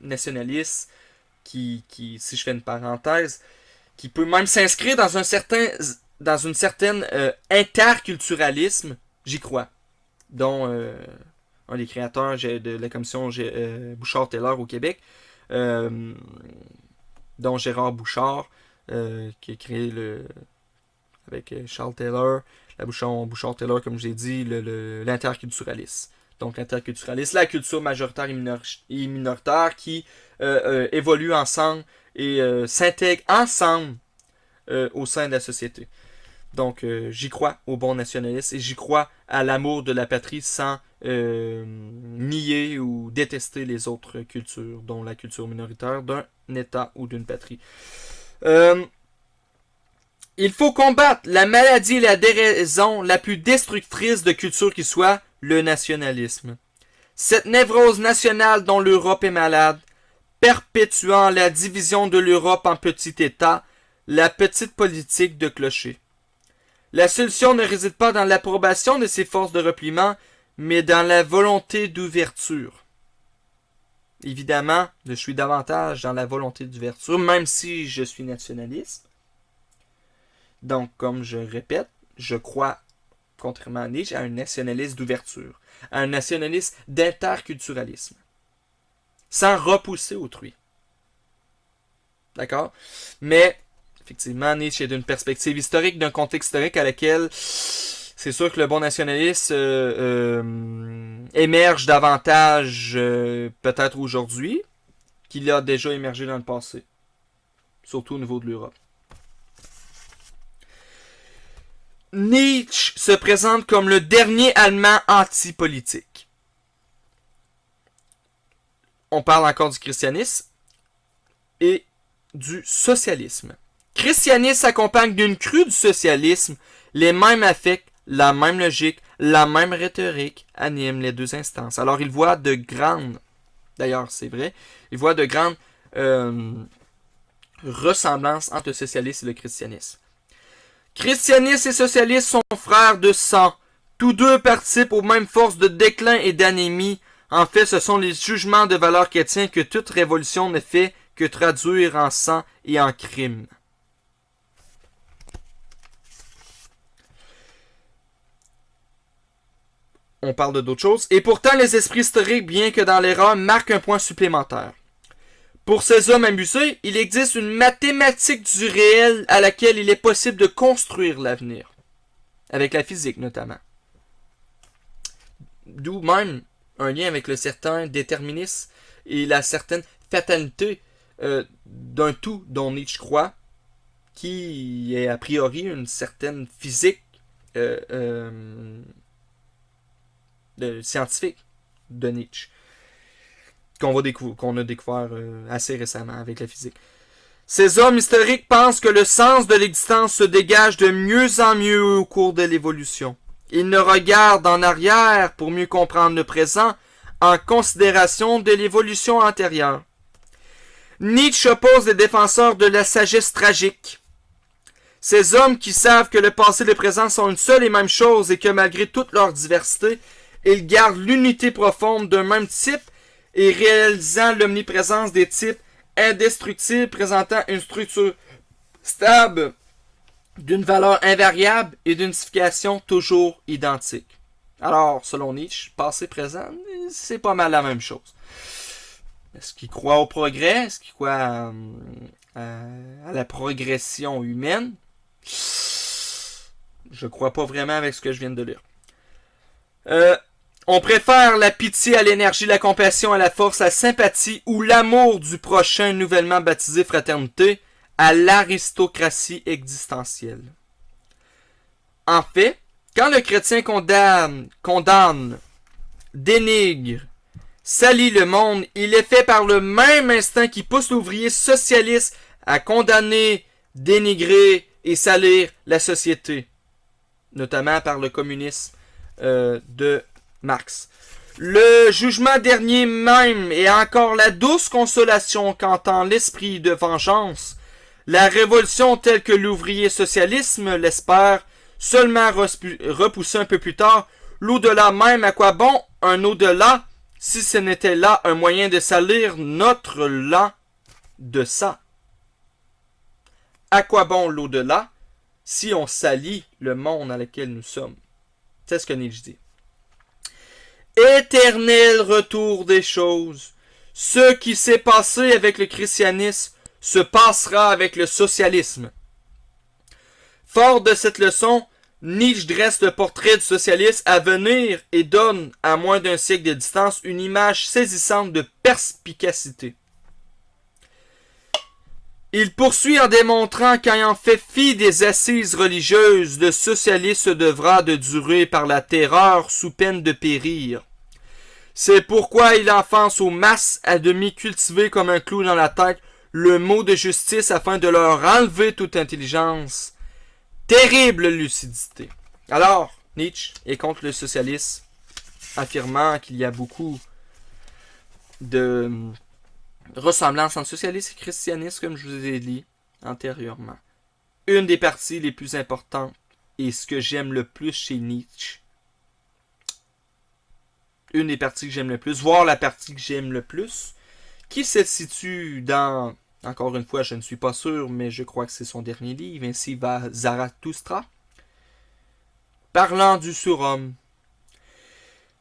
S1: nationaliste, qui, si je fais une parenthèse, qui peut même s'inscrire dans une certaine interculturalisme, j'y crois. Dont un des créateurs de la commission Bouchard-Taylor au Québec, dont Gérard Bouchard, qui a créé avec Charles Taylor, la Bouchard-Taylor, comme je l'ai dit, l'interculturalisme. Donc l'interculturalisme, la culture majoritaire et minoritaire qui évoluent ensemble et s'intègrent ensemble au sein de la société. Donc, j'y crois au bon nationalisme et j'y crois à l'amour de la patrie sans nier ou détester les autres cultures, dont la culture minoritaire d'un État ou d'une patrie. Il faut combattre la maladie et la déraison la plus destructrice de culture qui soit, le nationalisme. Cette névrose nationale dont l'Europe est malade, perpétuant la division de l'Europe en petits États, la petite politique de clocher. La solution ne réside pas dans l'approbation de ces forces de repliement, mais dans la volonté d'ouverture. Évidemment, je suis davantage dans la volonté d'ouverture, même si je suis nationaliste. Donc, comme je répète, je crois, contrairement à Nietzsche, à un nationalisme d'ouverture, à un nationalisme d'interculturalisme, sans repousser autrui. D'accord? Mais, effectivement, Nietzsche est d'une perspective historique, d'un contexte historique à laquelle c'est sûr que le bon nationaliste émerge davantage peut-être aujourd'hui qu'il a déjà émergé dans le passé, surtout au niveau de l'Europe. Nietzsche se présente comme le dernier Allemand anti-politique. On parle encore du christianisme et du socialisme. Christianisme s'accompagne d'une crue du socialisme, les mêmes affects, la même logique, la même rhétorique animent les deux instances. Alors il voit de grandes, d'ailleurs c'est vrai, il voit de grandes ressemblances entre le socialisme et le christianisme. Christianisme et socialisme sont frères de sang. Tous deux participent aux mêmes forces de déclin et d'anémie. En fait, ce sont les jugements de valeur chrétiens que toute révolution ne fait que traduire en sang et en crime. On parle de d'autres choses. Et pourtant, les esprits historiques, bien que dans l'erreur, marquent un point supplémentaire. Pour ces hommes amusés, il existe une mathématique du réel à laquelle il est possible de construire l'avenir. Avec la physique, notamment. D'où même un lien avec le certain déterminisme et la certaine fatalité d'un tout dont Nietzsche croit, qui est a priori une certaine physique scientifique de Nietzsche. Qu'on a découvert assez récemment avec la physique. Ces hommes historiques pensent que le sens de l'existence se dégage de mieux en mieux au cours de l'évolution. Ils ne regardent en arrière pour mieux comprendre le présent en considération de l'évolution antérieure. Nietzsche oppose les défenseurs de la sagesse tragique. Ces hommes qui savent que le passé et le présent sont une seule et même chose et que malgré toute leur diversité, ils gardent l'unité profonde d'un même type et réalisant l'omniprésence des types indestructibles présentant une structure stable d'une valeur invariable et d'une signification toujours identique. Alors, selon Nietzsche, passé-présent, c'est pas mal la même chose. Est-ce qu'il croit au progrès? Est-ce qu'il croit à la progression humaine? Je crois pas vraiment avec ce que je viens de lire. On préfère la pitié à l'énergie, la compassion à la force, la sympathie ou l'amour du prochain nouvellement baptisé fraternité à l'aristocratie existentielle. En fait, quand le chrétien condamne, dénigre, salit le monde, il est fait par le même instinct qui pousse l'ouvrier socialiste à condamner, dénigrer et salir la société, notamment par le communisme de Marx. Le jugement dernier même est encore la douce consolation qu'entend l'esprit de vengeance. La révolution telle que l'ouvrier socialisme l'espère, seulement repoussée un peu plus tard, l'au-delà même, à quoi bon un au-delà, si ce n'était là un moyen de salir notre là de ça? À quoi bon l'au-delà, si on salit le monde dans lequel nous sommes? C'est ce que Nietzsche dit. Éternel retour des choses. Ce qui s'est passé avec le christianisme se passera avec le socialisme. Fort de cette leçon, Nietzsche dresse le portrait du socialisme à venir et donne, à moins d'un siècle de distance, une image saisissante de perspicacité. Il poursuit en démontrant qu'ayant fait fi des assises religieuses, le socialisme devra de durer par la terreur sous peine de périr. C'est pourquoi il enfonce aux masses à demi cultivées comme un clou dans la tête le mot de justice afin de leur enlever toute intelligence. Terrible lucidité. Alors, Nietzsche est contre le socialisme, affirmant qu'il y a beaucoup de ressemblance entre socialisme et christianisme, comme je vous ai dit antérieurement. Une des parties les plus importantes et ce que j'aime le plus chez Nietzsche, voire la partie que j'aime le plus, qui se situe dans Encore une fois, je ne suis pas sûr, mais je crois que c'est son dernier livre. Ainsi va Zarathustra, parlant du surhomme.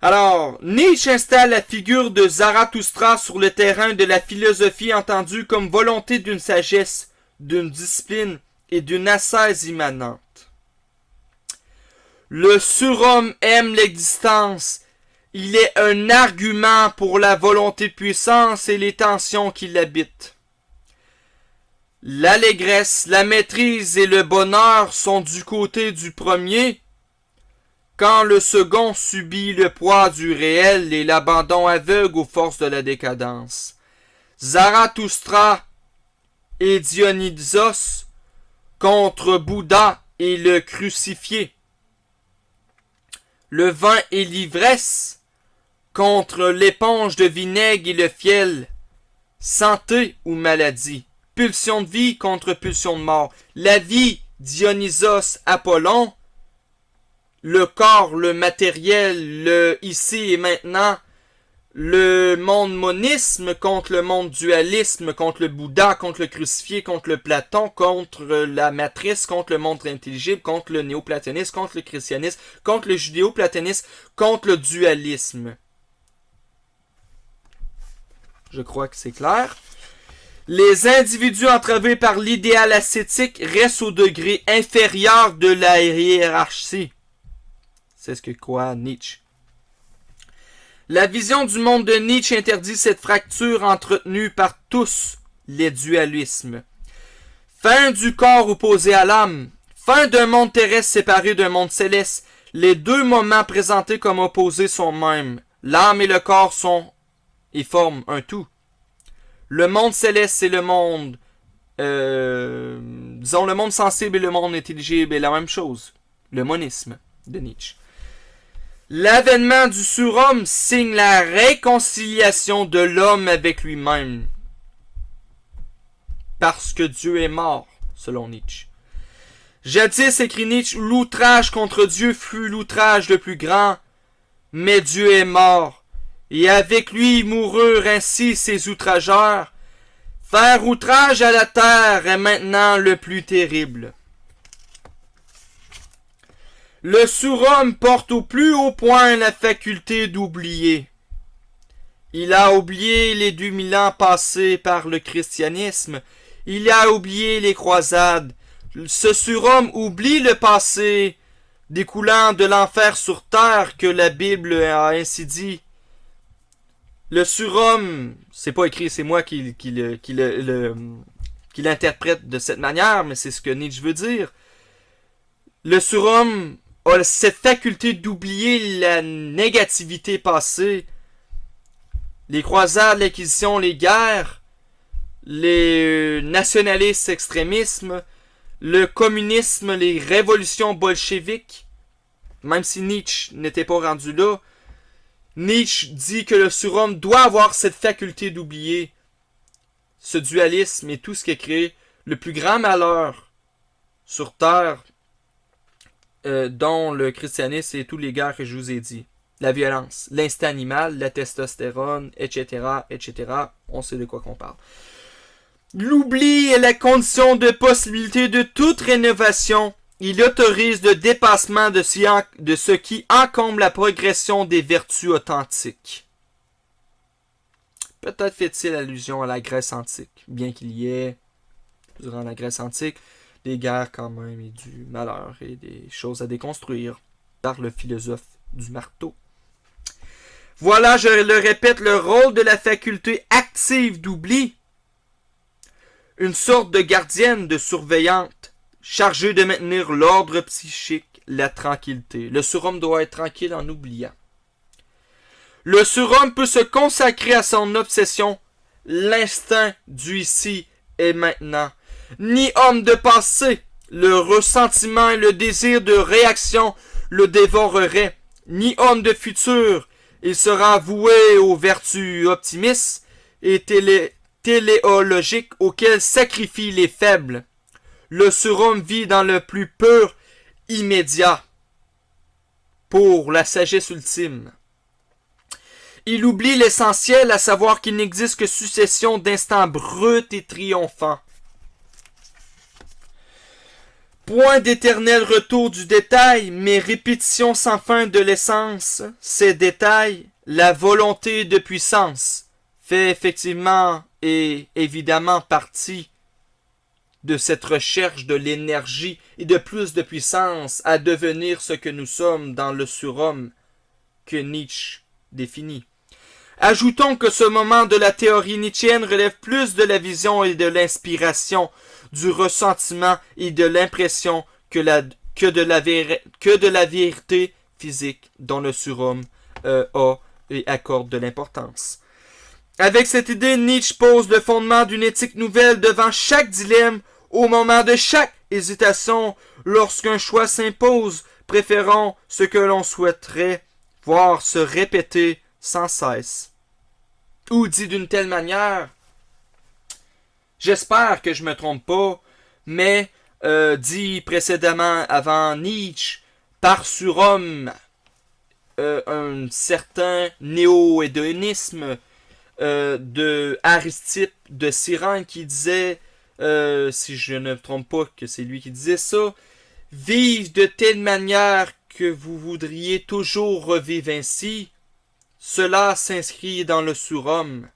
S1: Alors, Nietzsche installe la figure de Zarathustra sur le terrain de la philosophie entendue comme volonté d'une sagesse, d'une discipline et d'une ascèse immanente. Le surhomme aime l'existence. Il est un argument pour la volonté de puissance et les tensions qui l'habitent. L'allégresse, la maîtrise et le bonheur sont du côté du premier, quand le second subit le poids du réel et l'abandon aveugle aux forces de la décadence. Zarathustra et Dionysos contre Bouddha et le crucifié. Le vin et l'ivresse contre l'éponge de vinaigre et le fiel. Santé ou maladie. Pulsion de vie contre pulsion de mort. La vie, Dionysos, Apollon. Le corps, le matériel, le ici et maintenant. Le monde monisme contre le monde dualisme, contre le Bouddha, contre le crucifié, contre le Platon, contre la matrice, contre le monde intelligible, contre le néoplatonisme, contre le christianisme, contre le judéo-platonisme, contre le dualisme. Je crois que c'est clair. Les individus entravés par l'idéal ascétique restent au degré inférieur de la hiérarchie. C'est ce que croit Nietzsche. La vision du monde de Nietzsche interdit cette fracture entretenue par tous les dualismes. Fin du corps opposé à l'âme. Fin d'un monde terrestre séparé d'un monde céleste. Les deux moments présentés comme opposés sont mêmes. L'âme et le corps sont et forment un tout. Le monde céleste, c'est le monde, disons le monde sensible et le monde intelligible est la même chose. Le monisme de Nietzsche. L'avènement du surhomme signe la réconciliation de l'homme avec lui-même. Parce que Dieu est mort, selon Nietzsche. Jadis, écrit Nietzsche, l'outrage contre Dieu fut l'outrage le plus grand, mais Dieu est mort, et avec lui moururent ainsi ses outrageurs. Faire outrage à la terre est maintenant le plus terrible. Le surhomme porte au plus haut point la faculté d'oublier. Il a oublié les 2000 ans passés par le christianisme. Il a oublié les croisades. Ce surhomme oublie le passé découlant de l'enfer sur terre que la Bible a ainsi dit. Le surhomme, c'est pas écrit, c'est moi qui l'interprète de cette manière, mais c'est ce que Nietzsche veut dire. Le surhomme a cette faculté d'oublier la négativité passée, les croisades, l'Inquisition, les guerres, les nationalistes extrémismes, le communisme, les révolutions bolcheviques. Même si Nietzsche n'était pas rendu là, Nietzsche dit que le surhomme doit avoir cette faculté d'oublier ce dualisme et tout ce qui a créé le plus grand malheur sur terre, dont le christianisme et tous les guerres que je vous ai dit. La violence, l'instinct animal, la testostérone, etc., etc. On sait de quoi qu'on parle. L'oubli est la condition de possibilité de toute rénovation. Il autorise le dépassement de ce qui encombre la progression des vertus authentiques. Peut-être fait-il allusion à la Grèce antique, bien qu'il y ait, durant la Grèce antique, des guerres quand même et du malheur et des choses à déconstruire par le philosophe du marteau. Voilà, je le répète, le rôle de la faculté active d'oubli. Une sorte de gardienne, de surveillante, chargée de maintenir l'ordre psychique, la tranquillité. Le surhomme doit être tranquille en oubliant. Le surhomme peut se consacrer à son obsession, l'instinct du ici et maintenant. Ni homme de passé, le ressentiment et le désir de réaction le dévoreraient. Ni homme de futur, il sera voué aux vertus optimistes et téléologiques auxquelles sacrifient les faibles. Le surhomme vit dans le plus pur immédiat pour la sagesse ultime. Il oublie l'essentiel, à savoir qu'il n'existe que succession d'instants bruts et triomphants. Point d'éternel retour du détail, mais répétition sans fin de l'essence. Ces détails, la volonté de puissance, fait effectivement et évidemment partie de cette recherche de l'énergie et de plus de puissance à devenir ce que nous sommes dans le surhomme que Nietzsche définit. Ajoutons que ce moment de la théorie nietzschéenne relève plus de la vision et de l'inspiration, du ressentiment et de l'impression que de la vérité physique dont le surhomme a et accorde de l'importance. Avec cette idée, Nietzsche pose le fondement d'une éthique nouvelle devant chaque dilemme, au moment de chaque hésitation, lorsqu'un choix s'impose, préférons ce que l'on souhaiterait voir se répéter sans cesse. Ou dit d'une telle manière, j'espère que je me trompe pas, mais dit précédemment avant Nietzsche, par surhomme, un certain néo-hédonisme de Aristippe de Cyrène qui disait, si je ne me trompe pas que c'est lui qui disait ça, vive de telle manière que vous voudriez toujours revivre ainsi, cela s'inscrit dans le surhomme.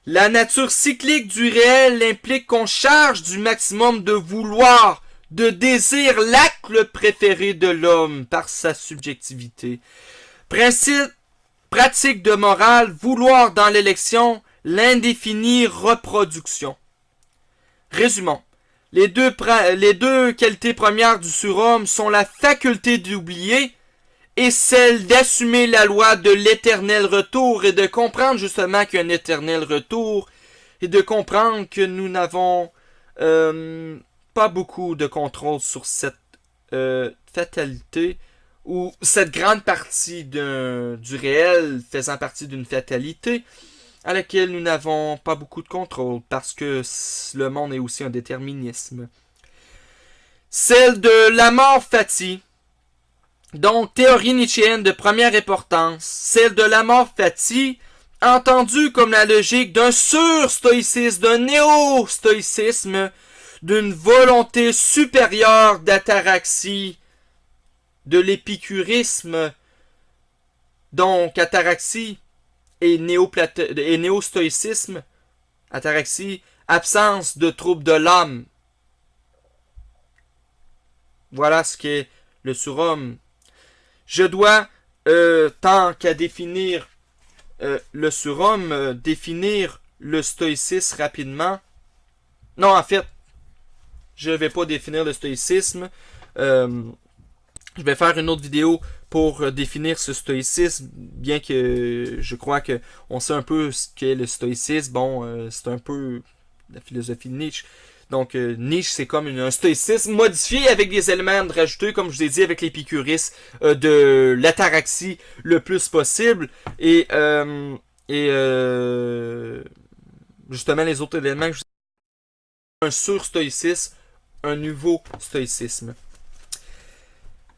S1: La nature cyclique du réel implique qu'on charge du maximum de vouloir, de désir l'acte préféré de l'homme par sa subjectivité. Principe pratique de morale, vouloir dans l'élection, l'indéfinie reproduction. Résumons. Les deux qualités premières du surhomme sont la faculté d'oublier et celle d'assumer la loi de l'éternel retour et de comprendre justement qu'il y a un éternel retour et de comprendre que nous n'avons pas beaucoup de contrôle sur cette fatalité ou cette grande partie du réel faisant partie d'une fatalité à laquelle nous n'avons pas beaucoup de contrôle parce que le monde est aussi un déterminisme. Celle de la mort fati, donc théorie nietzschéenne de première importance, celle de la mort fati, entendue comme la logique d'un sur-stoïcisme, d'un néo-stoïcisme, d'une volonté supérieure d'ataraxie, de l'épicurisme, donc ataraxie et néo-stoïcisme, ataraxie, absence de troubles de l'âme. Voilà ce qu'est le surhomme. Je dois, tant qu'à définir le surhomme, définir le stoïcisme rapidement. Non, en fait, je ne vais pas définir le stoïcisme. Je vais faire une autre vidéo pour définir ce stoïcisme, bien que je crois que on sait un peu ce qu'est le stoïcisme. Bon, c'est un peu la philosophie de Nietzsche. Donc, Nietzsche, c'est comme un stoïcisme modifié avec des éléments rajoutés, comme je vous ai dit, avec l'épicurisme, de l'ataraxie le plus possible. Et justement, les autres éléments que je vous ai dit, un sur-stoïcisme, un nouveau stoïcisme.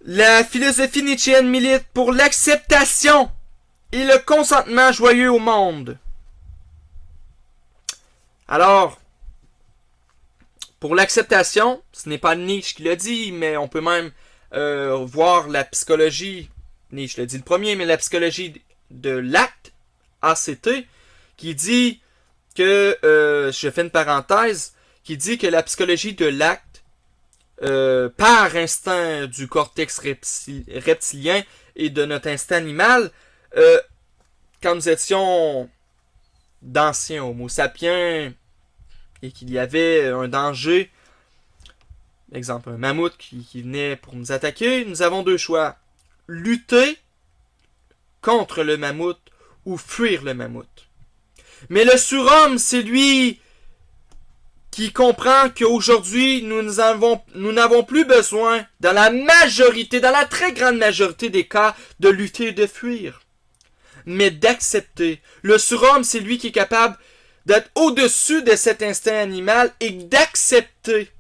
S1: La philosophie nietzschéenne milite pour l'acceptation et le consentement joyeux au monde. Alors, pour l'acceptation, ce n'est pas Nietzsche qui l'a dit, mais on peut même voir la psychologie, Nietzsche l'a dit le premier, mais la psychologie de l'acte, ACT, qui dit que, je fais une parenthèse, qui dit que la psychologie de l'acte, par instinct du cortex reptilien et de notre instinct animal, quand nous étions d'anciens homo sapiens et qu'il y avait un danger, exemple un mammouth qui venait pour nous attaquer, nous avons deux choix: lutter contre le mammouth ou fuir le mammouth. Mais le surhomme, c'est lui qui comprend qu'aujourd'hui, nous n'avons plus besoin, dans la très grande majorité des cas, de lutter et de fuir, mais d'accepter. Le surhomme, c'est lui qui est capable d'être au-dessus de cet instinct animal et d'accepter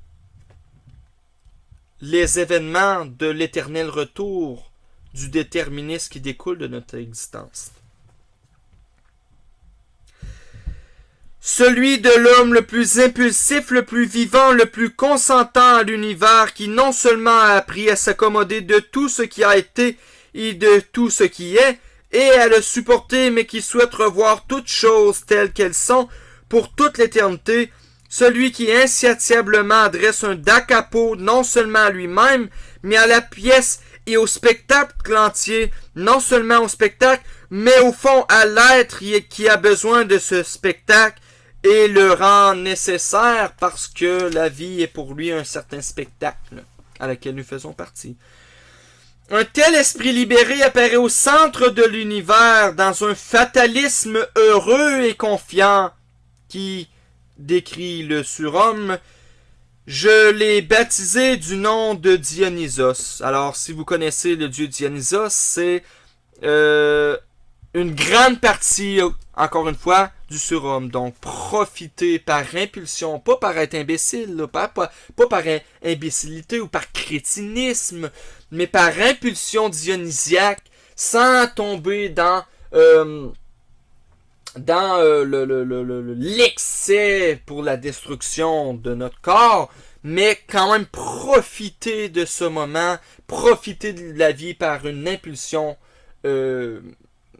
S1: les événements de l'éternel retour, du déterminisme qui découle de notre existence. celui de l'homme le plus impulsif, le plus vivant, le plus consentant à l'univers, qui non seulement a appris à s'accommoder de tout ce qui a été et de tout ce qui est, et à le supporter, mais qui souhaite revoir toutes choses telles qu'elles sont pour toute l'éternité, celui qui insatiablement adresse un da capo non seulement à lui-même, mais à la pièce et au spectacle entier, non seulement au spectacle, mais au fond à l'être qui a besoin de ce spectacle et le rend nécessaire parce que la vie est pour lui un certain spectacle à laquelle nous faisons partie. Un tel esprit libéré apparaît au centre de l'univers dans un fatalisme heureux et confiant qui décrit le surhomme. Je l'ai baptisé du nom de Dionysos. Alors, si vous connaissez le dieu Dionysos, c'est une grande partie, encore une fois, du surhomme. Donc, profiter par impulsion, pas par être imbécile, là, pas par imbécilité ou par crétinisme, mais par impulsion dionysiaque, sans tomber dans l'excès pour la destruction de notre corps, mais quand même profiter de ce moment, profiter de la vie par une impulsion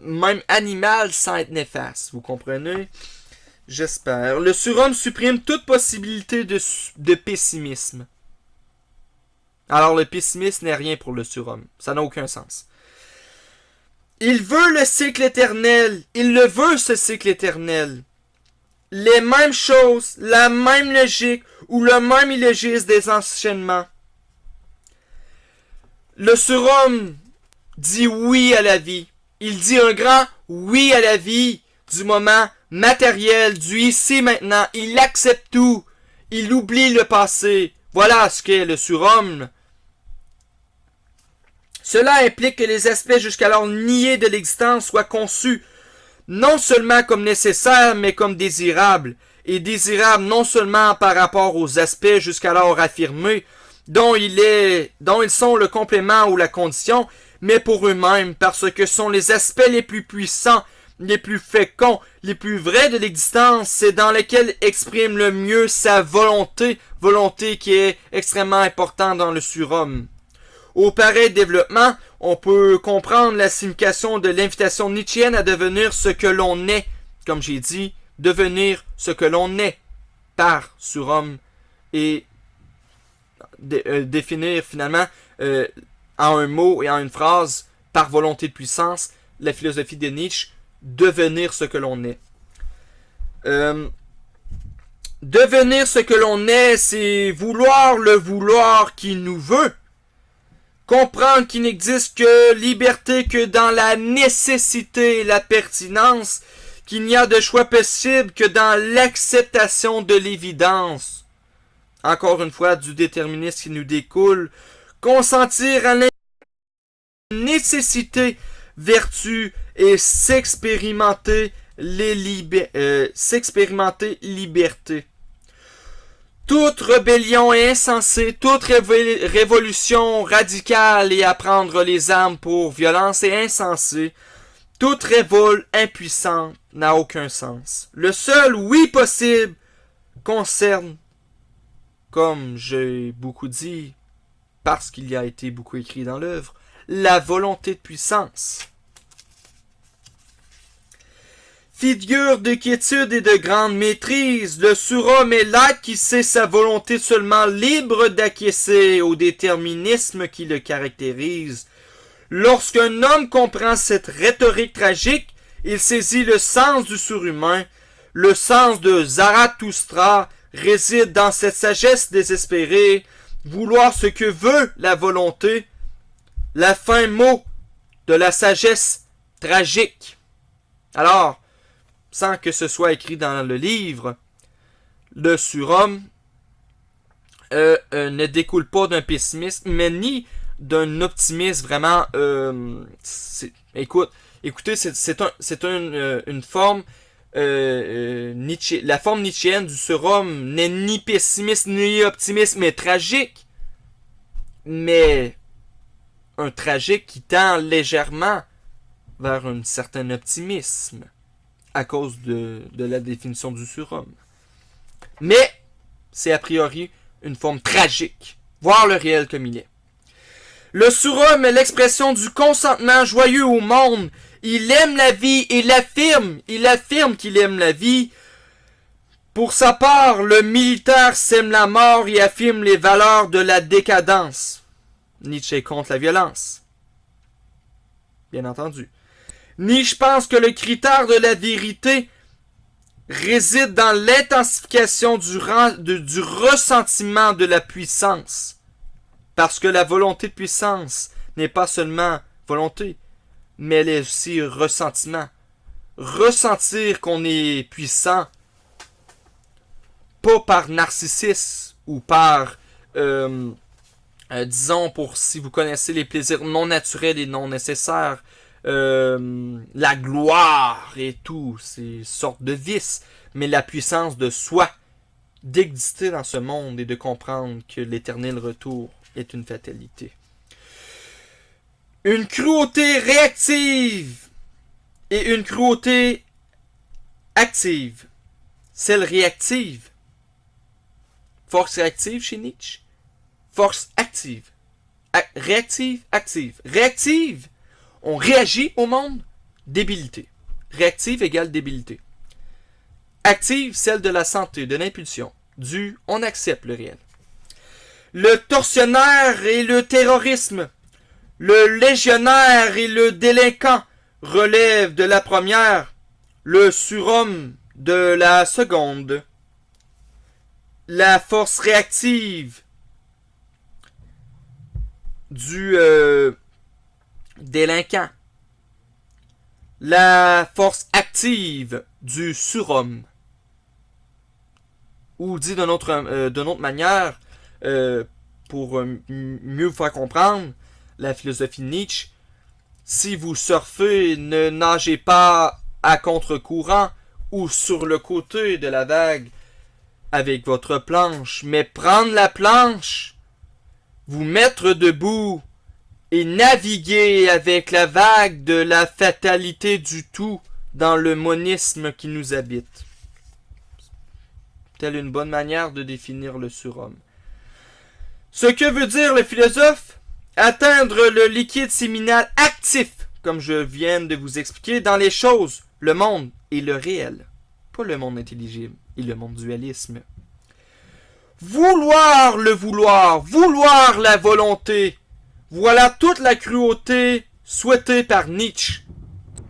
S1: même animale sans être néfaste. Vous comprenez? J'espère. Le surhomme supprime toute possibilité de pessimisme. Alors le pessimisme n'est rien pour le surhomme. Ça n'a aucun sens. Il veut le cycle éternel. Il le veut, ce cycle éternel. Les mêmes choses, la même logique ou le même illogisme des enchaînements. Le surhomme dit oui à la vie. Il dit un grand oui à la vie du moment matériel, du ici maintenant. Il accepte tout. Il oublie le passé. Voilà ce qu'est le surhomme. Cela implique que les aspects jusqu'alors niés de l'existence soient conçus non seulement comme nécessaires, mais comme désirables. Et désirables non seulement par rapport aux aspects jusqu'alors affirmés, dont ils sont le complément ou la condition, mais pour eux-mêmes, parce que sont les aspects les plus puissants, les plus féconds, les plus vrais de l'existence, c'est dans lesquels exprime le mieux sa volonté qui est extrêmement importante dans le surhomme. Au pareil développement, on peut comprendre la signification de l'invitation nietzschéenne à devenir ce que l'on est. Comme j'ai dit, devenir ce que l'on est par surhomme et définir finalement en un mot et en une phrase, par volonté de puissance, la philosophie de Nietzsche, devenir ce que l'on est. Devenir ce que l'on est, c'est vouloir le vouloir qui nous veut. Comprendre qu'il n'existe que liberté que dans la nécessité et la pertinence, qu'il n'y a de choix possible que dans l'acceptation de l'évidence. Encore une fois, du déterminisme qui nous découle. Consentir à la nécessité, vertu et s'expérimenter liberté. Toute rébellion est insensée, toute révolution radicale et à prendre les armes pour violence est insensée. Toute révolte impuissante n'a aucun sens. Le seul oui possible concerne, comme j'ai beaucoup dit, parce qu'il y a été beaucoup écrit dans l'œuvre, la volonté de puissance. Figure de quiétude et de grande maîtrise, le surhomme est l'être qui sait sa volonté seulement libre d'acquiescer au déterminisme qui le caractérise. Lorsqu'un homme comprend cette rhétorique tragique, il saisit le sens du surhumain. Le sens de Zarathustra réside dans cette sagesse désespérée, vouloir ce que veut la volonté, la fin mot de la sagesse tragique. Alors, sans que ce soit écrit dans le livre, le surhomme ne découle pas d'un pessimisme, mais ni d'un optimisme vraiment... écoutez, c'est une forme... la forme nietzschéenne du surhomme n'est ni pessimiste ni optimiste, mais tragique. Mais un tragique qui tend légèrement vers un certain optimisme. à cause de la définition du surhomme. Mais c'est a priori une forme tragique, voir le réel comme il est. Le surhomme est l'expression du consentement joyeux au monde. Il aime la vie et il affirme qu'il aime la vie. Pour sa part, le militaire sème la mort et affirme les valeurs de la décadence. Nietzsche est contre la violence. Bien entendu. Nietzsche pense que le critère de la vérité réside dans l'intensification du ressentiment de la puissance. Parce que la volonté de puissance n'est pas seulement volonté, mais elle est aussi ressentiment. Ressentir qu'on est puissant, pas par narcissisme ou par, disons, pour si vous connaissez les plaisirs non naturels et non nécessaires, la gloire et tout, ces sortes de vices, mais la puissance de soi, d'exister dans ce monde et de comprendre que l'éternel retour est une fatalité. Une cruauté réactive et une cruauté active. Celle réactive. Force réactive chez Nietzsche. Force active. Réactive, active. Réactive, on réagit au monde. Débilité. Réactive égale débilité. Active, celle de la santé, de l'impulsion. On accepte le réel. Le tortionnaire et le terrorisme. Le légionnaire et le délinquant relèvent de la première. Le surhomme de la seconde. La force réactive du délinquant. La force active du surhomme. Ou dit d'une autre manière, pour mieux vous faire comprendre la philosophie de Nietzsche, si vous surfez, ne nagez pas à contre-courant ou sur le côté de la vague avec votre planche, mais prendre la planche, vous mettre debout et naviguer avec la vague de la fatalité du tout dans le monisme qui nous habite. Telle une bonne manière de définir le surhomme. Ce que veut dire le philosophe? Atteindre le liquide séminal actif, comme je viens de vous expliquer, dans les choses, le monde et le réel. Pas le monde intelligible et le monde dualisme. Vouloir le vouloir, vouloir la volonté. Voilà toute la cruauté souhaitée par Nietzsche.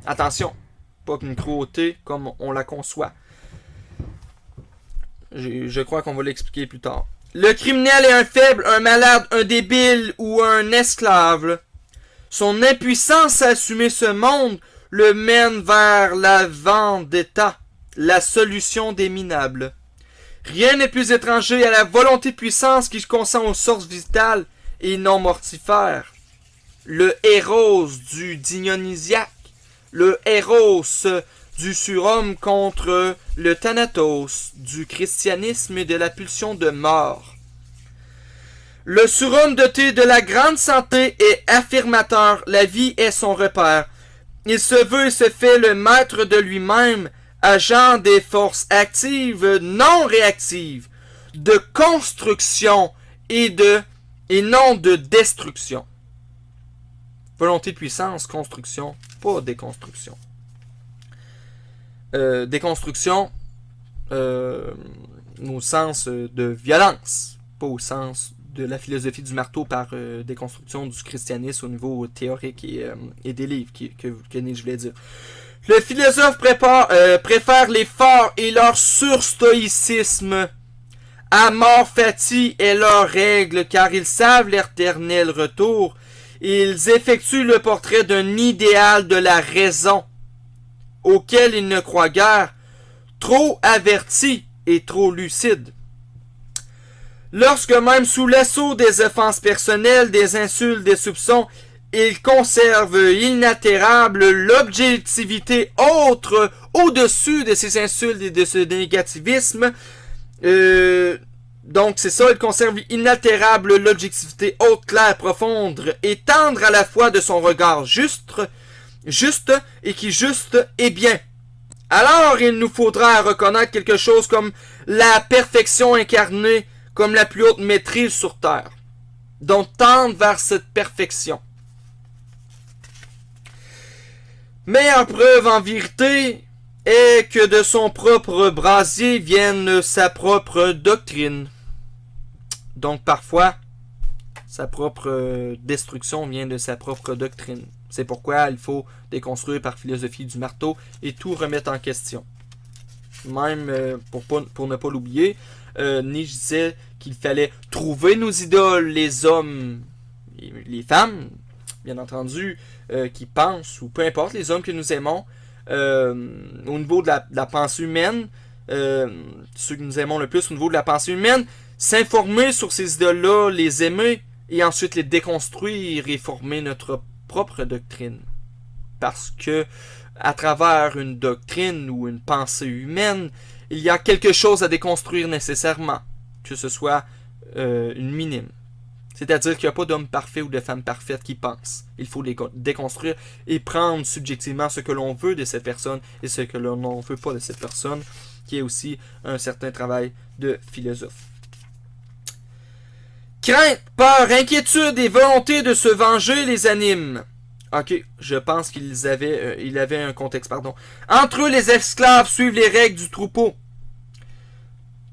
S1: Attention, pas qu'une cruauté comme on la conçoit. Je crois qu'on va l'expliquer plus tard. Le criminel est un faible, un malade, un débile ou un esclave. Son impuissance à assumer ce monde le mène vers la vendetta, la solution des minables. Rien n'est plus étranger à la volonté de puissance qui consent aux sources vitales et non mortifères. Le héros du Dionysiaque, le héros du surhomme contre le thanatos, du christianisme et de la pulsion de mort. Le surhomme doté de la grande santé est affirmateur, la vie est son repère. Il se veut et se fait le maître de lui-même, agent des forces actives, non réactives, de construction et non de destruction. Volonté de puissance, construction, pas déconstruction. Déconstruction au sens de violence, pas au sens de la philosophie du marteau par déconstruction du christianisme au niveau théorique et des livres que Nietzsche voulait dire. Le philosophe préfère les forts et leur surstoïcisme. Amor fati est leur règle, car ils savent l'éternel retour. Ils effectuent le portrait d'un idéal de la raison, auquel ils ne croient guère, trop avertis et trop lucides. Lorsque même sous l'assaut des offenses personnelles, des insultes, des soupçons, ils conservent inaltérable l'objectivité autre au-dessus de ces insultes et de ce négativisme. Donc c'est ça, ils conservent inaltérable l'objectivité haute, claire, profonde et tendre à la fois de son regard juste et qui juste est bien. Alors il nous faudra reconnaître quelque chose comme la perfection incarnée, comme la plus haute maîtrise sur terre. Donc tendre vers cette perfection. Meilleure preuve en vérité est que de son propre brasier vienne sa propre doctrine. Donc parfois, sa propre destruction vient de sa propre doctrine. C'est pourquoi il faut déconstruire par philosophie du marteau et tout remettre en question. Même, pour ne pas l'oublier, Nietzsche disait qu'il fallait trouver nos idoles, les hommes, les femmes, bien entendu, qui pensent, ou peu importe, les hommes que nous aimons, au niveau de la pensée humaine, ceux que nous aimons le plus au niveau de la pensée humaine, s'informer sur ces idoles-là, les aimer, et ensuite les déconstruire et former notre propre doctrine. Parce que, à travers une doctrine ou une pensée humaine, il y a quelque chose à déconstruire nécessairement, que ce soit une minime. C'est-à-dire qu'il n'y a pas d'homme parfait ou de femme parfaite qui pense. Il faut les déconstruire et prendre subjectivement ce que l'on veut de cette personne et ce que l'on ne veut pas de cette personne, qui est aussi un certain travail de philosophe. Crainte, peur, inquiétude et volonté de se venger les animent. Ok, je pense il avait un contexte, pardon. Entre eux, les esclaves suivent les règles du troupeau.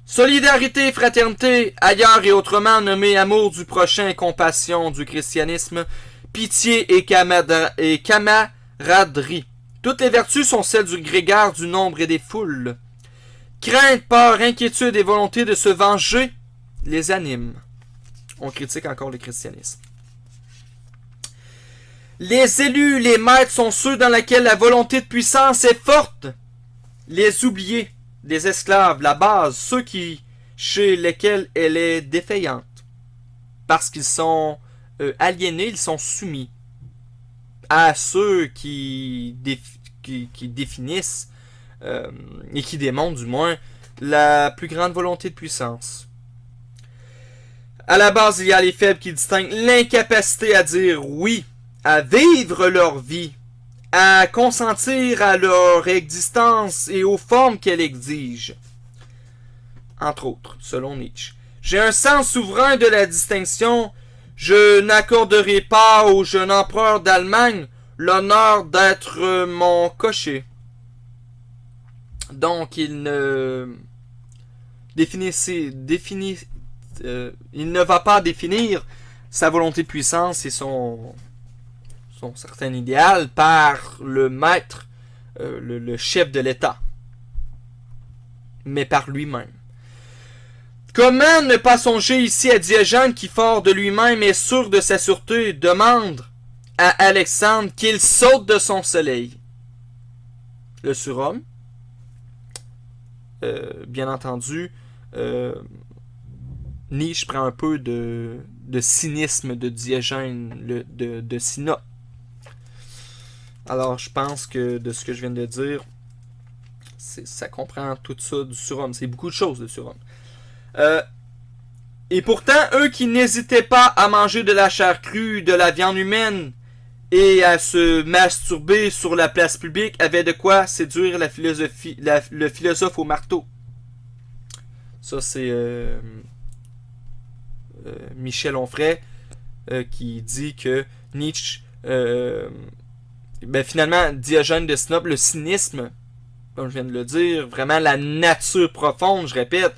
S1: Solidarité, fraternité, ailleurs et autrement nommé amour du prochain, compassion du christianisme, pitié et camaraderie. Toutes les vertus sont celles du grégaire, du nombre et des foules. Crainte, peur, inquiétude et volonté de se venger les animent. On critique encore le christianisme. Les élus, les maîtres sont ceux dans lesquels la volonté de puissance est forte. Les oubliés, les esclaves, la base, ceux chez lesquels elle est défaillante. Parce qu'ils sont aliénés, ils sont soumis à ceux qui définissent et qui démontrent du moins la plus grande volonté de puissance. À la base, il y a les faibles qui distinguent l'incapacité à dire oui, à vivre leur vie, à consentir à leur existence et aux formes qu'elle exige. Entre autres, selon Nietzsche. J'ai un sens souverain de la distinction. Je n'accorderai pas au jeune empereur d'Allemagne l'honneur d'être mon cocher. Donc, il ne il ne va pas définir sa volonté de puissance et son certain idéal par le maître, le chef de l'État, mais par lui-même. Comment ne pas songer ici à Diogène qui, fort de lui-même et sûr de sa sûreté, demande à Alexandre qu'il saute de son soleil. Le surhomme, bien entendu, Nietzsche prend un peu de cynisme de Diogène, de Sinope. Alors, je pense que de ce que je viens de dire, ça comprend tout ça du surhomme. C'est beaucoup de choses, le surhomme. Et pourtant, eux qui n'hésitaient pas à manger de la chair crue, de la viande humaine, et à se masturber sur la place publique, avaient de quoi séduire le philosophe au marteau. Ça, c'est Michel Onfray qui dit que Nietzsche... finalement, Diogène de Sinope, le cynisme, comme je viens de le dire, vraiment la nature profonde, je répète,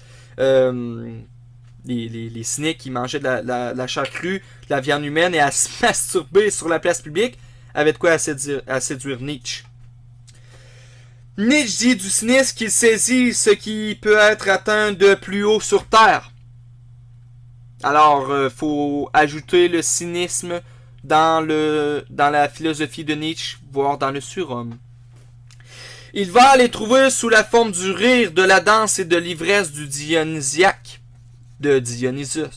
S1: les cyniques qui mangeaient de la chair crue, de la viande humaine et à se masturber sur la place publique, avaient de quoi à séduire Nietzsche. Nietzsche dit du cynisme qu'il saisit ce qui peut être atteint de plus haut sur terre. Alors, faut ajouter le cynisme dans la philosophie de Nietzsche, voire dans le surhomme. Il va les trouver sous la forme du rire, de la danse et de l'ivresse du dionysiaque, de Dionysios.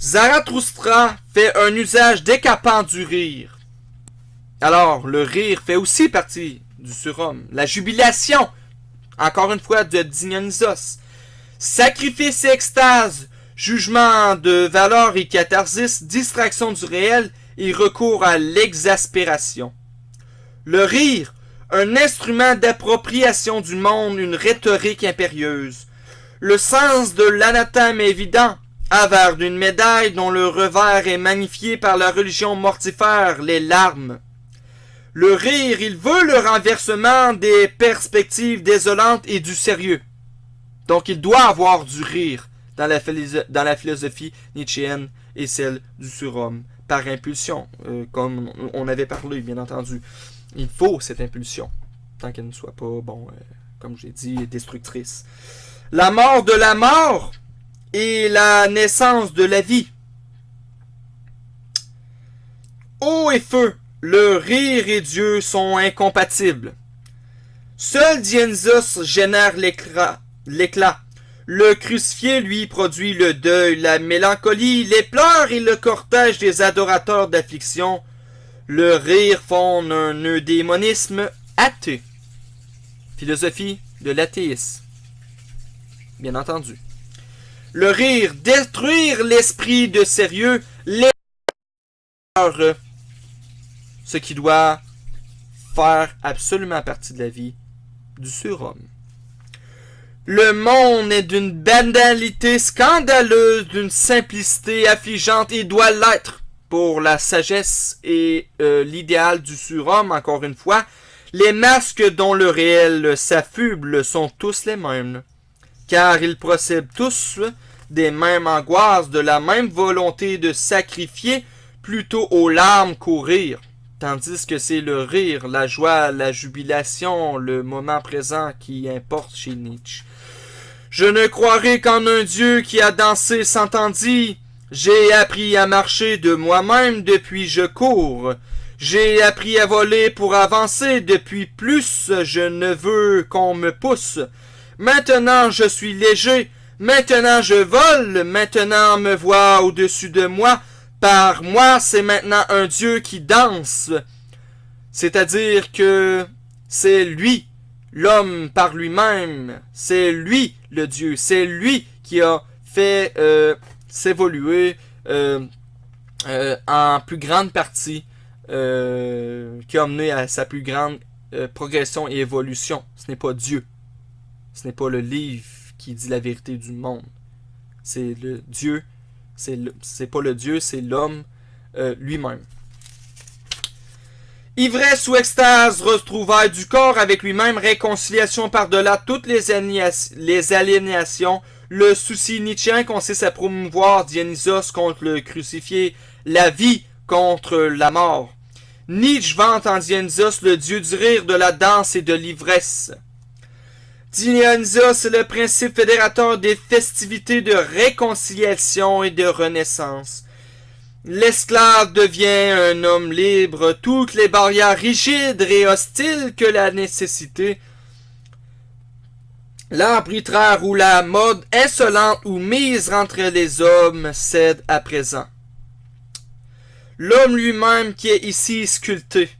S1: Zarathustra fait un usage décapant du rire. Alors, le rire fait aussi partie du surhomme. La jubilation, encore une fois, de Dionysos. Sacrifice et extase, Jugement de valeur et catharsis, distraction du réel et recours à l'exaspération. Le rire, un instrument d'appropriation du monde, une rhétorique impérieuse. Le sens de l'anathème évident, avare d'une médaille dont le revers est magnifié par la religion mortifère, les larmes. Le rire, il veut le renversement des perspectives désolantes et du sérieux. Donc il doit avoir du rire dans la philosophie nietzschéenne et celle du surhomme, par impulsion, comme on avait parlé, bien entendu. Il faut cette impulsion, tant qu'elle ne soit pas, comme j'ai dit, destructrice. La mort de la mort et la naissance de la vie. Eau et feu, le rire et Dieu sont incompatibles. Seul Dionysos génère l'éclat. Le crucifié, lui, produit le deuil, la mélancolie, les pleurs et le cortège des adorateurs d'affliction. Le rire fonde un eudémonisme athée. Philosophie de l'athéisme. Bien entendu. Le rire, détruire l'esprit de sérieux, ce qui doit faire absolument partie de la vie du surhomme. Le monde est d'une banalité scandaleuse, d'une simplicité affligeante et doit l'être pour la sagesse et l'idéal du surhomme, encore une fois. Les masques dont le réel s'affuble sont tous les mêmes, car ils procèdent tous des mêmes angoisses, de la même volonté de sacrifier plutôt aux larmes qu'au rire, tandis que c'est le rire, la joie, la jubilation, le moment présent qui importe chez Nietzsche. Je ne croirai qu'en un Dieu qui a dansé s'entendit. J'ai appris à marcher de moi-même depuis je cours. J'ai appris à voler pour avancer depuis plus je ne veux qu'on me pousse. Maintenant je suis léger, maintenant je vole, maintenant me voit au-dessus de moi. Par moi c'est maintenant un Dieu qui danse. C'est-à-dire que c'est lui, l'homme par lui-même, c'est lui le Dieu, c'est lui qui a fait s'évoluer en plus grande partie, qui a amené à sa plus grande progression et évolution. Ce n'est pas Dieu, ce n'est pas le livre qui dit la vérité du monde, c'est le Dieu, c'est pas le Dieu, c'est l'homme lui-même. Ivresse ou extase, retrouvailles du corps avec lui-même, réconciliation par-delà toutes les aliénations, le souci nietzschéen consiste à promouvoir Dionysos contre le crucifié, la vie contre la mort. Nietzsche vante en Dionysos le dieu du rire, de la danse et de l'ivresse. Dionysos est le principe fédérateur des festivités de réconciliation et de renaissance. L'esclave devient un homme libre, toutes les barrières rigides et hostiles que la nécessité, l'arbitraire ou la mode insolente ou mise entre les hommes cède à présent. L'homme lui-même qui est ici sculpté.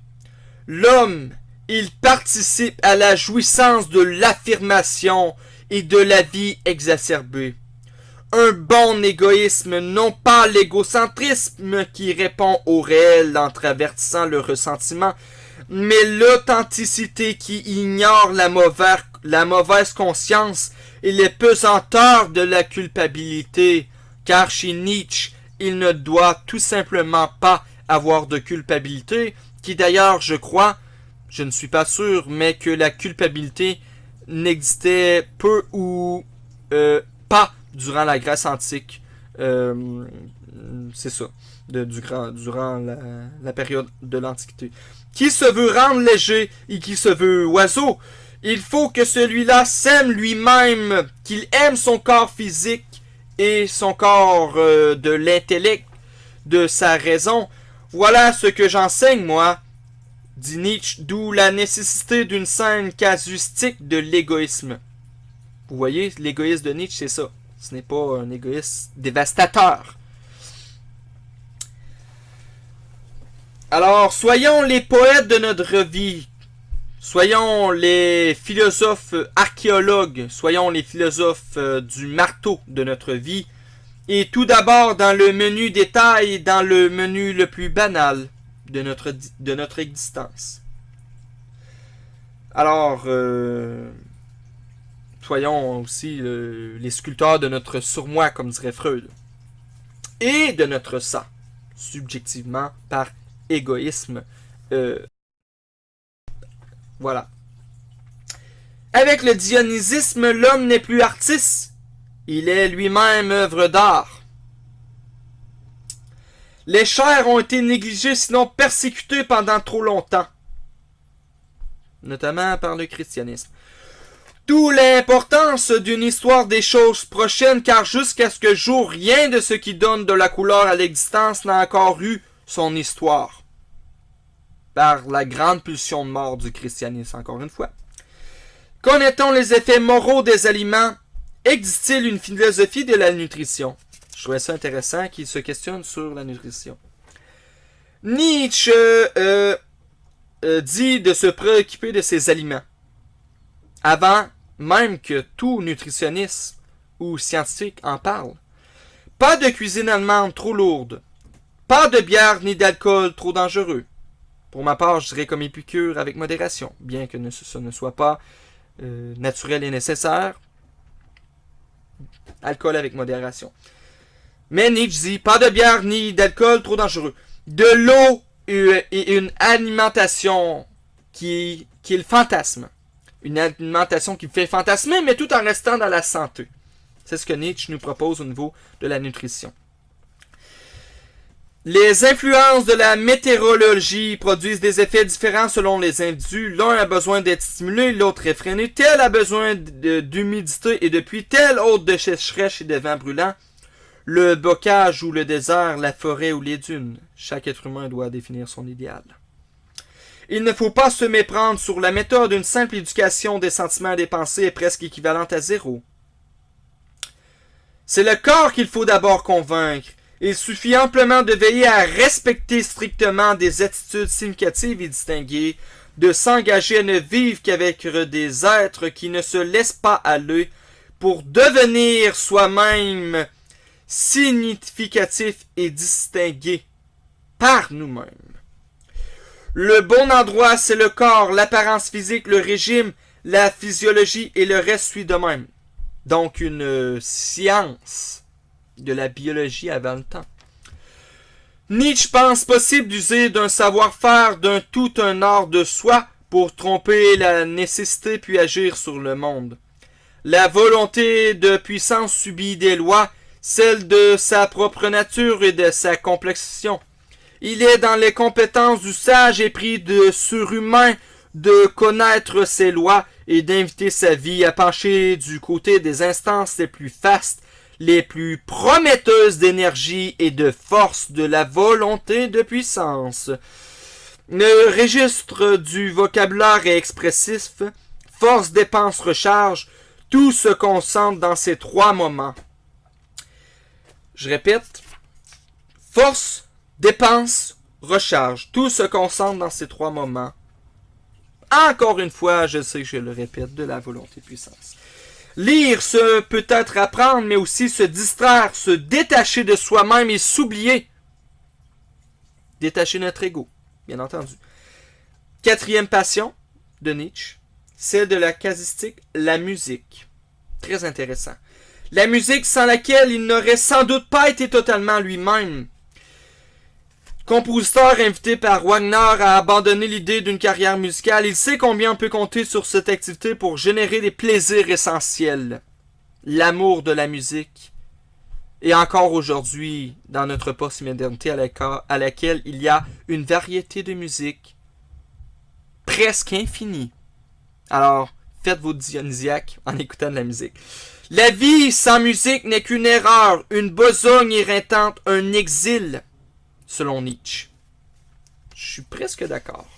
S1: L'homme, il participe à la jouissance de l'affirmation et de la vie exacerbée. Un bon égoïsme, non pas l'égocentrisme qui répond au réel en traversant le ressentiment, mais l'authenticité qui ignore la mauvaise conscience et les pesanteurs de la culpabilité, car chez Nietzsche, il ne doit tout simplement pas avoir de culpabilité, qui d'ailleurs, je crois, je ne suis pas sûr, mais que la culpabilité n'existait peu ou pas durant la Grèce antique. C'est ça, durant la période de l'Antiquité. Qui se veut rendre léger et qui se veut oiseau, il faut que celui-là s'aime lui-même, qu'il aime son corps physique et son corps de l'intellect, de sa raison. Voilà ce que j'enseigne, moi, dit Nietzsche, d'où la nécessité d'une scène casuistique de l'égoïsme. Vous voyez, l'égoïsme de Nietzsche, c'est ça. Ce n'est pas un égoïsme dévastateur. Alors, soyons les poètes de notre vie. Soyons les philosophes archéologues. Soyons les philosophes du marteau de notre vie. Et tout d'abord dans le menu détail, dans le menu le plus banal de notre existence. Alors, soyons aussi les sculpteurs de notre surmoi, comme dirait Freud. Et de notre sang, subjectivement, par égoïsme. Voilà. Avec le dionysisme, l'homme n'est plus artiste. Il est lui-même œuvre d'art. Les chers ont été négligés, sinon persécutés pendant trop longtemps. Notamment par le christianisme. D'où l'importance d'une histoire des choses prochaines, car jusqu'à ce que jour, rien de ce qui donne de la couleur à l'existence n'a encore eu son histoire. Par la grande pulsion de mort du christianisme, encore une fois. Connaît-on les effets moraux des aliments? Existe-t-il une philosophie de la nutrition? Je trouvais ça intéressant qu'il se questionne sur la nutrition. Nietzsche dit de se préoccuper de ses aliments. Avant même que tout nutritionniste ou scientifique en parle. Pas de cuisine allemande trop lourde. Pas de bière ni d'alcool trop dangereux. Pour ma part, je dirais comme Épicure avec modération, bien que ce ne soit pas naturel et nécessaire. Alcool avec modération. Mais Nietzsche dit pas de bière ni d'alcool trop dangereux. De l'eau et une alimentation qui est le fantasme. Une alimentation qui fait fantasmer, mais tout en restant dans la santé. C'est ce que Nietzsche nous propose au niveau de la nutrition. Les influences de la météorologie produisent des effets différents selon les individus. L'un a besoin d'être stimulé, l'autre réfréné. Tel a besoin d'humidité et de pluie, tel autre de sécheresse et de vent brûlant. Le bocage ou le désert, la forêt ou les dunes. Chaque être humain doit définir son idéal. Il ne faut pas se méprendre sur la méthode. Une simple éducation des sentiments et des pensées est presque équivalente à zéro. C'est le corps qu'il faut d'abord convaincre. Il suffit amplement de veiller à respecter strictement des attitudes significatives et distinguées, de s'engager à ne vivre qu'avec des êtres qui ne se laissent pas aller pour devenir soi-même significatif et distingué par nous-mêmes. Le bon endroit, c'est le corps, l'apparence physique, le régime, la physiologie et le reste suit de même. Donc une science de la biologie avant le temps. Nietzsche pense possible d'user d'un savoir-faire, d'un tout un art de soi pour tromper la nécessité puis agir sur le monde. La volonté de puissance subit des lois, celles de sa propre nature et de sa complexion. Il est dans les compétences du sage épris de surhumain de connaître ses lois et d'inviter sa vie à pencher du côté des instances les plus fastes, les plus prometteuses d'énergie et de force de la volonté de puissance. Le registre du vocabulaire est expressif, force, dépense, recharge, tout se concentre dans ces trois moments. Je répète, force, dépense, recharge, tout se concentre dans ces trois moments. Encore une fois, je sais que je le répète, de la volonté de puissance. Lire, ce peut-être apprendre, mais aussi se distraire, se détacher de soi-même et s'oublier. Détacher notre ego, bien entendu. Quatrième passion de Nietzsche, celle de la casistique, la musique. Très intéressant. La musique sans laquelle il n'aurait sans doute pas été totalement lui-même. Compositeur invité par Wagner à abandonner l'idée d'une carrière musicale, il sait combien on peut compter sur cette activité pour générer des plaisirs essentiels. L'amour de la musique. Et encore aujourd'hui, dans notre post-modernité à laquelle il y a une variété de musique presque infinie. Alors, faites vos dionysiaques en écoutant de la musique. La vie sans musique n'est qu'une erreur, une besogne éreintante, un exil. Selon Nietzsche. Je suis presque d'accord.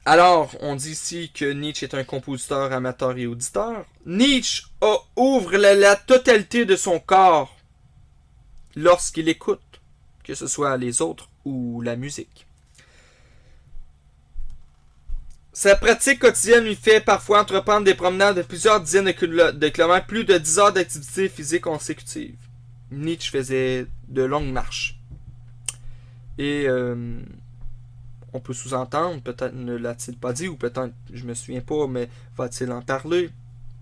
S1: Alors, on dit ici que Nietzsche est un compositeur amateur et auditeur. Nietzsche ouvre la totalité de son corps lorsqu'il écoute, que ce soit les autres ou la musique. Sa pratique quotidienne lui fait parfois entreprendre des promenades de plusieurs dizaines de kilomètres, plus de 10 heures d'activité physique consécutive. Nietzsche faisait de longues marches. Et on peut sous-entendre, peut-être ne l'a-t-il pas dit, ou peut-être, je me souviens pas, mais va-t-il en parler?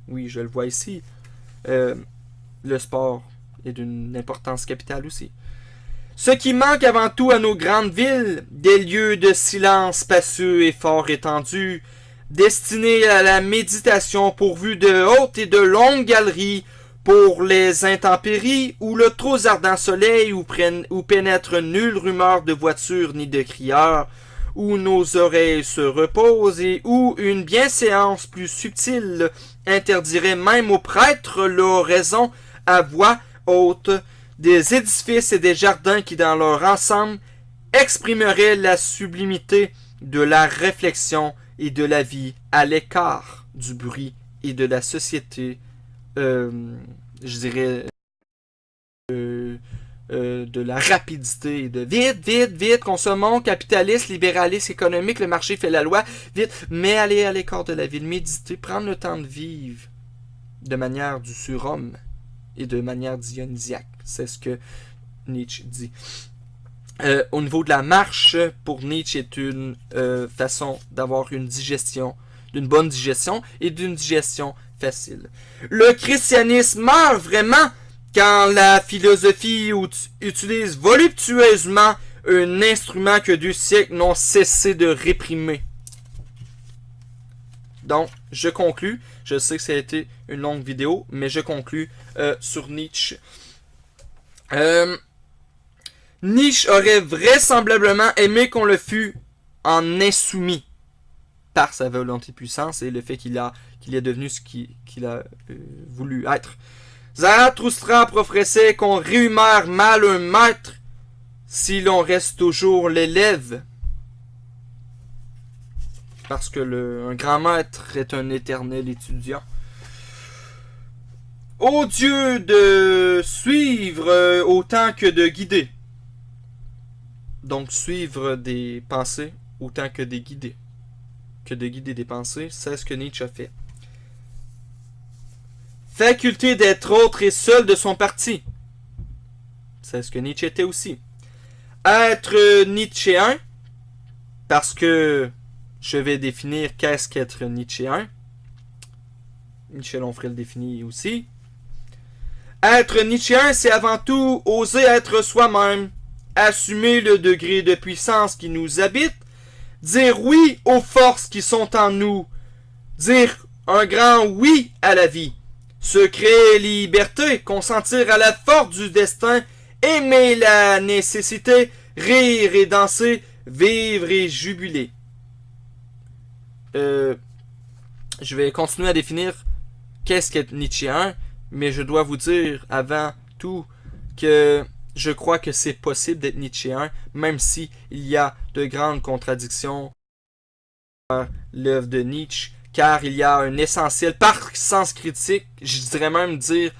S1: Oui, je le vois ici. Le sport est d'une importance capitale aussi. Ce qui manque avant tout à nos grandes villes, des lieux de silence spacieux et fort étendus, destinés à la méditation pourvus de hautes et de longues galeries pour les intempéries, où le trop ardent soleil, où pénètre nulle rumeur de voiture ni de crieurs, où nos oreilles se reposent et où une bienséance plus subtile interdirait même aux prêtres l'oraison à voix haute, des édifices et des jardins qui dans leur ensemble exprimeraient la sublimité de la réflexion et de la vie à l'écart du bruit et de la société, je dirais, de la rapidité et de vite, consommons, capitaliste, libéraliste, économique, le marché fait la loi, vite, mais aller à l'écart de la ville, méditer, prendre le temps de vivre de manière du surhomme et de manière dionysiaque. C'est ce que Nietzsche dit. Au niveau de la marche, pour Nietzsche, est une façon d'avoir une digestion, d'une bonne digestion et d'une digestion facile. Le christianisme meurt vraiment quand la philosophie utilise voluptueusement un instrument que 2 siècles n'ont cessé de réprimer. Donc, je conclus. Je sais que ça a été une longue vidéo, mais je conclus sur Nietzsche. Nietzsche aurait vraisemblablement aimé qu'on le fût en insoumis par sa volonté de puissance et le fait qu'il est devenu ce qu'il a voulu être. Zarathustra professait qu'on rémunère mal un maître si l'on reste toujours l'élève. Parce que un grand maître est un éternel étudiant. Ô Dieu de suivre autant que de guider. Donc suivre des pensées autant que de guider. Que de guider des pensées, c'est ce que Nietzsche a fait. Faculté d'être autre et seul de son parti. C'est ce que Nietzsche était aussi. Être nietzschéen, parce que je vais définir qu'est-ce qu'être nietzschéen. Michel Onfray le définit aussi. Être nietzschéen, c'est avant tout oser être soi-même, assumer le degré de puissance qui nous habite, dire oui aux forces qui sont en nous, dire un grand oui à la vie, se créer liberté, consentir à la force du destin, aimer la nécessité, rire et danser, vivre et jubiler. Je vais continuer à définir qu'est-ce qu'être nietzschéen, mais je dois vous dire avant tout que je crois que c'est possible d'être nietzschéen, même si il y a de grandes contradictions dans l'œuvre de Nietzsche, car il y a un essentiel par sens critique, je dirais même dire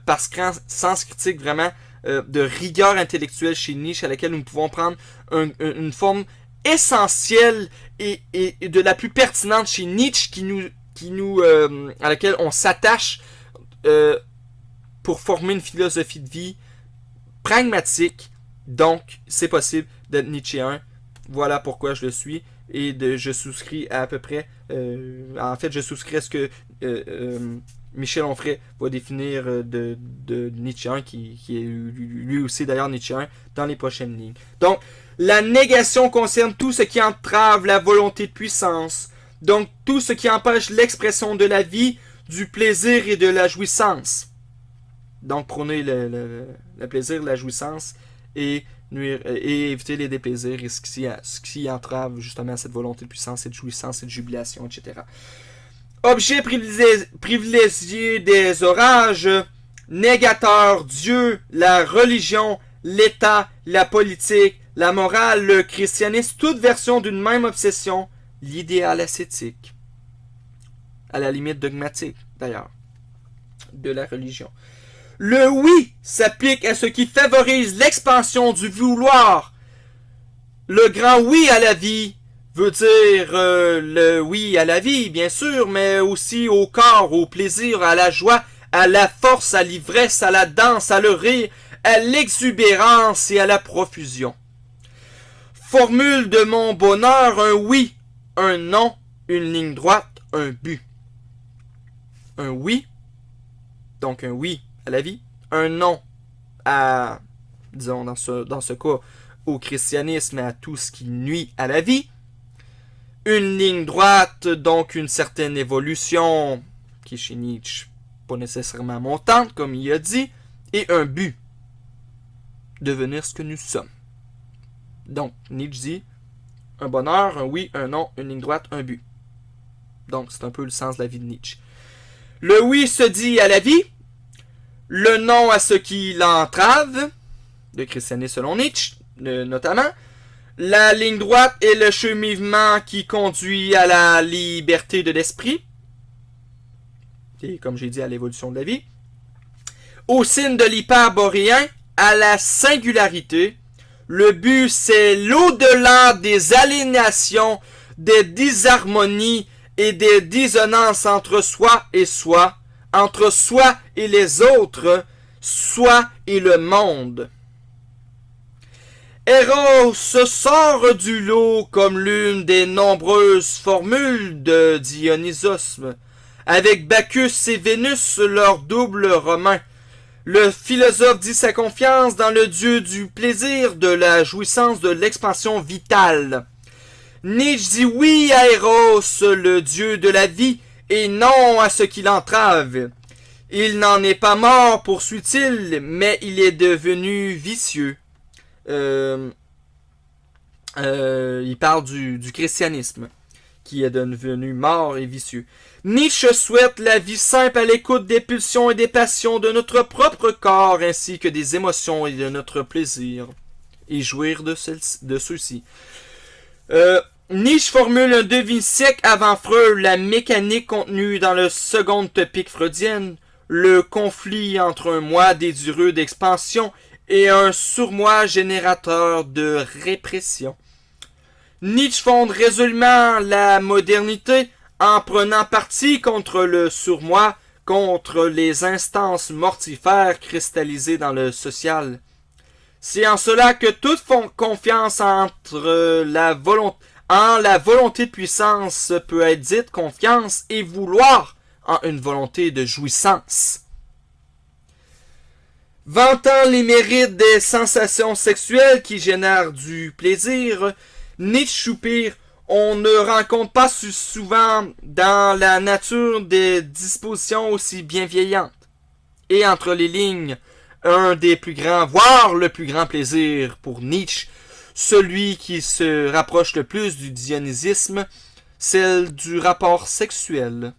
S1: par sens critique vraiment de rigueur intellectuelle chez Nietzsche, à laquelle nous pouvons prendre une forme essentielle et de la plus pertinente chez Nietzsche à laquelle on s'attache pour former une philosophie de vie pragmatique. Donc c'est possible d'être nietzschéen. Voilà pourquoi je le suis et je souscris à peu près en fait je souscris à ce que Michel Onfray va définir de nietzschéen, qui est lui aussi d'ailleurs nietzschéen, dans les prochaines lignes. Donc la négation concerne tout ce qui entrave la volonté de puissance, donc tout ce qui empêche l'expression de la vie, du plaisir et de la jouissance. Donc prôner le plaisir, la jouissance et éviter les déplaisirs et ce qui entrave justement cette volonté de puissance, cette jouissance, cette jubilation, etc. Objet privilégié des orages, négateur, Dieu, la religion, l'État, la politique, la morale, le christianisme, toute version d'une même obsession, l'idéal ascétique, à la limite dogmatique d'ailleurs, de la religion. Le oui s'applique à ce qui favorise l'expansion du vouloir, le grand oui à la vie, veut dire le oui à la vie, bien sûr, mais aussi au corps, au plaisir, à la joie, à la force, à l'ivresse, à la danse, à le rire, à l'exubérance et à la profusion. Formule de mon bonheur un oui, un non, une ligne droite, un but. Un oui, donc un oui à la vie, un non à, disons dans ce cas, au christianisme et à tout ce qui nuit à la vie. Une ligne droite, donc une certaine évolution, qui chez Nietzsche pas nécessairement montante, comme il a dit, et un but, devenir ce que nous sommes. Donc, Nietzsche dit, un bonheur, un oui, un non, une ligne droite, un but. Donc, c'est un peu le sens de la vie de Nietzsche. Le oui se dit à la vie, le non à ce qui l'entrave, le christianisme selon Nietzsche, notamment. La ligne droite est le cheminement qui conduit à la liberté de l'esprit, et comme j'ai dit, à l'évolution de la vie. Au signe de l'hyperboréen, à la singularité. Le but, c'est l'au-delà des aliénations, des disharmonies et des dissonances entre soi et soi, entre soi et les autres, soi et le monde. Eros sort du lot comme l'une des nombreuses formules de Dionysos, avec Bacchus et Vénus, leur double romain. Le philosophe dit sa confiance dans le dieu du plaisir, de la jouissance, de l'expansion vitale. Nietzsche dit oui à Eros, le dieu de la vie, et non à ce qui l'entrave. Il n'en est pas mort, poursuit-il, mais il est devenu vicieux. Il parle du christianisme, qui est devenu mort et vicieux. Nietzsche souhaite la vie simple à l'écoute des pulsions et des passions de notre propre corps, ainsi que des émotions et de notre plaisir, et jouir de ceux-ci. Nietzsche formule un demi-siècle avant Freud la mécanique contenue dans le second topique freudienne, le conflit entre un moi désireux d'expansion et un surmoi générateur de répression. Nietzsche fonde résolument la modernité en prenant parti contre le surmoi, contre les instances mortifères cristallisées dans le social. C'est en cela que toute confiance en la volonté de puissance peut être dite confiance et vouloir en une volonté de jouissance. Vantant les mérites des sensations sexuelles qui génèrent du plaisir, Nietzsche soupire, on ne rencontre pas souvent dans la nature des dispositions aussi bienveillantes. Et entre les lignes, un des plus grands, voire le plus grand plaisir pour Nietzsche, celui qui se rapproche le plus du dionyssisme, celle du rapport sexuel,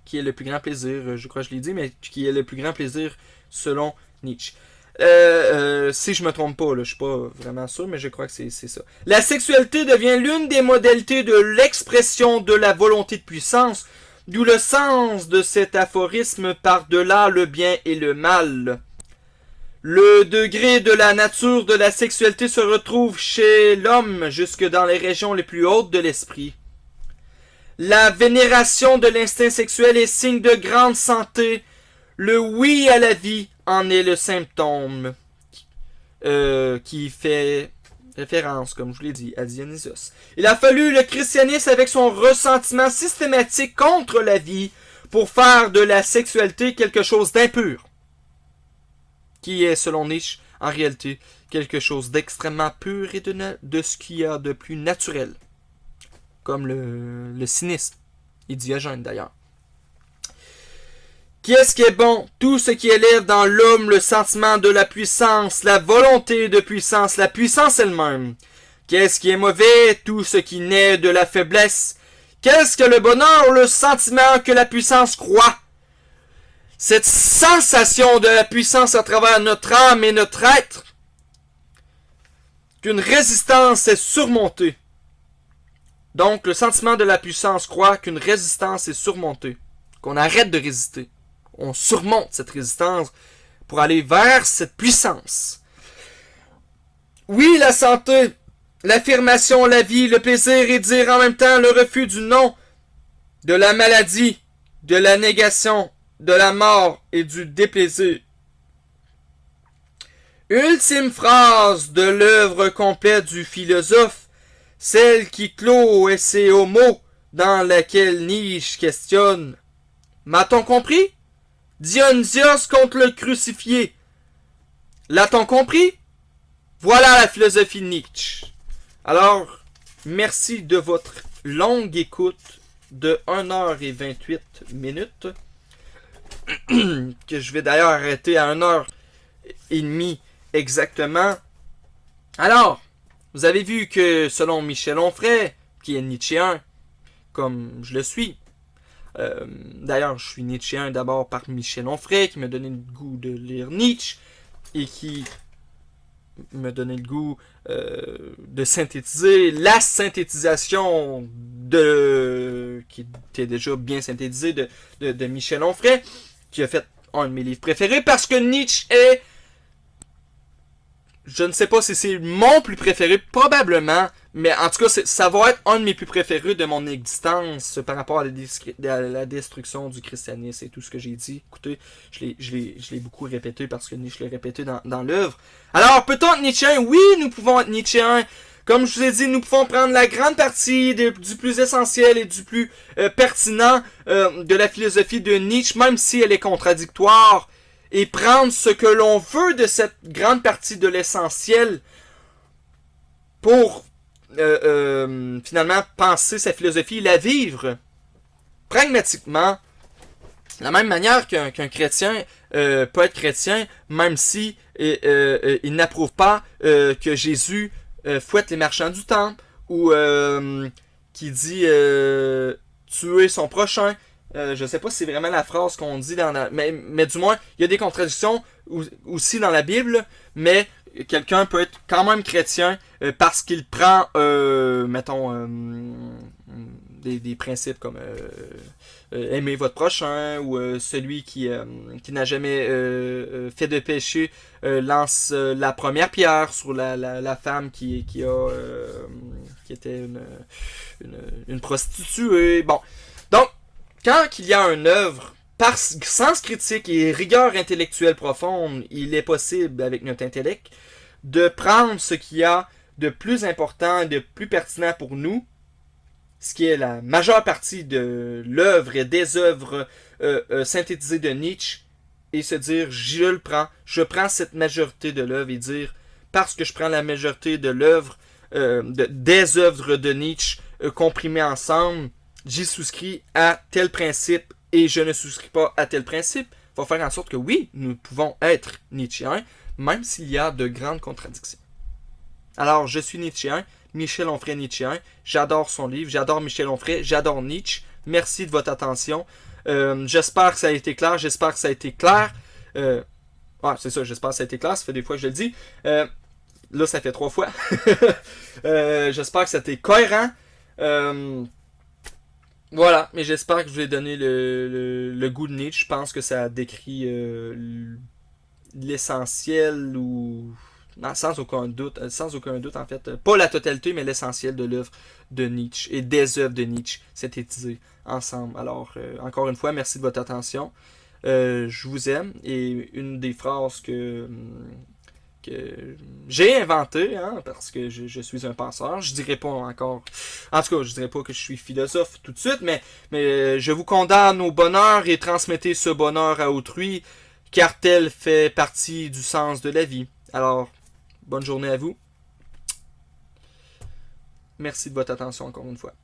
S1: qui est le plus grand plaisir, je crois que je l'ai dit, mais qui est le plus grand plaisir selon Nietzsche. Si je me trompe pas, là, je suis pas vraiment sûr, mais je crois que c'est ça. La sexualité devient l'une des modalités de l'expression de la volonté de puissance, d'où le sens de cet aphorisme par-delà le bien et le mal. Le degré de la nature de la sexualité se retrouve chez l'homme jusque dans les régions les plus hautes de l'esprit. La vénération de l'instinct sexuel est signe de grande santé. Le oui à la vie en est le symptôme qui fait référence, comme je vous l'ai dit, à Dionysos. Il a fallu le christianisme avec son ressentiment systématique contre la vie pour faire de la sexualité quelque chose d'impur, qui est, selon Nietzsche, en réalité, quelque chose d'extrêmement pur et de ce qu'il y a de plus naturel, comme le cynisme, et Diogène d'ailleurs. Qu'est-ce qui est bon? Tout ce qui élève dans l'homme le sentiment de la puissance, la volonté de puissance, la puissance elle-même. Qu'est-ce qui est mauvais? Tout ce qui naît de la faiblesse. Qu'est-ce que le bonheur? Le sentiment que la puissance croît. Cette sensation de la puissance à travers notre âme et notre être, qu'une résistance est surmontée. Donc, le sentiment de la puissance croit qu'une résistance est surmontée, qu'on arrête de résister. On surmonte cette résistance pour aller vers cette puissance. Oui, la santé, l'affirmation, la vie, le plaisir et dire en même temps le refus du non, de la maladie, de la négation, de la mort et du déplaisir. Ultime phrase de l'œuvre complète du philosophe, celle qui clôt essai homo, dans laquelle Nietzsche questionne. M'a-t-on compris? Dionysios contre le crucifié. L'a-t-on compris? Voilà la philosophie de Nietzsche. Alors, merci de votre longue écoute de 1h28 minutes, que je vais d'ailleurs arrêter à 1h30 exactement. Alors, vous avez vu que selon Michel Onfray, qui est nietzschéen, comme je le suis, d'ailleurs je suis nietzschéen d'abord par Michel Onfray, qui m'a donné le goût de lire Nietzsche, et qui me donnait le goût de synthétiser la synthétisation qui était déjà bien synthétisée de Michel Onfray, qui a fait un de mes livres préférés, parce que Nietzsche est, je ne sais pas si c'est mon plus préféré, probablement, mais en tout cas, ça va être un de mes plus préférés de mon existence par rapport à la destruction du christianisme et tout ce que j'ai dit. Écoutez, je l'ai beaucoup répété parce que Nietzsche l'a répété dans l'œuvre. Alors, peut-on être nietzschéen? Oui, nous pouvons être nietzschéens. Comme je vous ai dit, nous pouvons prendre la grande partie du plus essentiel et du plus pertinent de la philosophie de Nietzsche, même si elle est contradictoire, et prendre ce que l'on veut de cette grande partie de l'essentiel pour finalement penser sa philosophie et la vivre pragmatiquement, de la même manière qu'un chrétien peut être chrétien, même si il n'approuve pas que Jésus fouette les marchands du temple, ou qui dit tuer son prochain. Je sais pas si c'est vraiment la phrase qu'on dit mais du moins, il y a des contradictions aussi dans la Bible, mais quelqu'un peut être quand même chrétien parce qu'il prend, mettons, des principes comme aimer votre prochain, ou celui qui n'a jamais fait de péché lance la première pierre sur la femme qui était une prostituée. Bon, donc, quand il y a une œuvre par sens critique et rigueur intellectuelle profonde, il est possible, avec notre intellect, de prendre ce qu'il y a de plus important et de plus pertinent pour nous, ce qui est la majeure partie de l'œuvre et des œuvres synthétisées de Nietzsche, et se dire, je prends cette majorité de l'œuvre, et dire, parce que je prends la majorité de l'œuvre, des œuvres de Nietzsche comprimées ensemble, j'y souscris à tel principe et je ne souscris pas à tel principe, va faire en sorte que oui, nous pouvons être nietzschéens, même s'il y a de grandes contradictions. Alors, je suis nietzschéen, Michel Onfray nietzschéen, j'adore son livre, j'adore Michel Onfray, j'adore Nietzsche. Merci de votre attention. J'espère que ça a été clair, ouais, c'est ça, j'espère que ça a été clair, ça fait des fois que je le dis. Là, ça fait 3 fois. J'espère que c'était cohérent. Voilà, mais j'espère que je vous ai donné le goût de Nietzsche. Je pense que ça décrit l'essentiel, ou non, sans aucun doute en fait, pas la totalité, mais l'essentiel de l'œuvre de Nietzsche et des œuvres de Nietzsche synthétisées ensemble. Alors, encore une fois, merci de votre attention. Je vous aime, et une des phrases que j'ai inventé, parce que je suis un penseur. Je dirais pas encore, en tout cas, je dirais pas que je suis philosophe tout de suite, mais je vous condamne au bonheur et transmettez ce bonheur à autrui, car tel fait partie du sens de la vie. Alors, bonne journée à vous. Merci de votre attention encore une fois.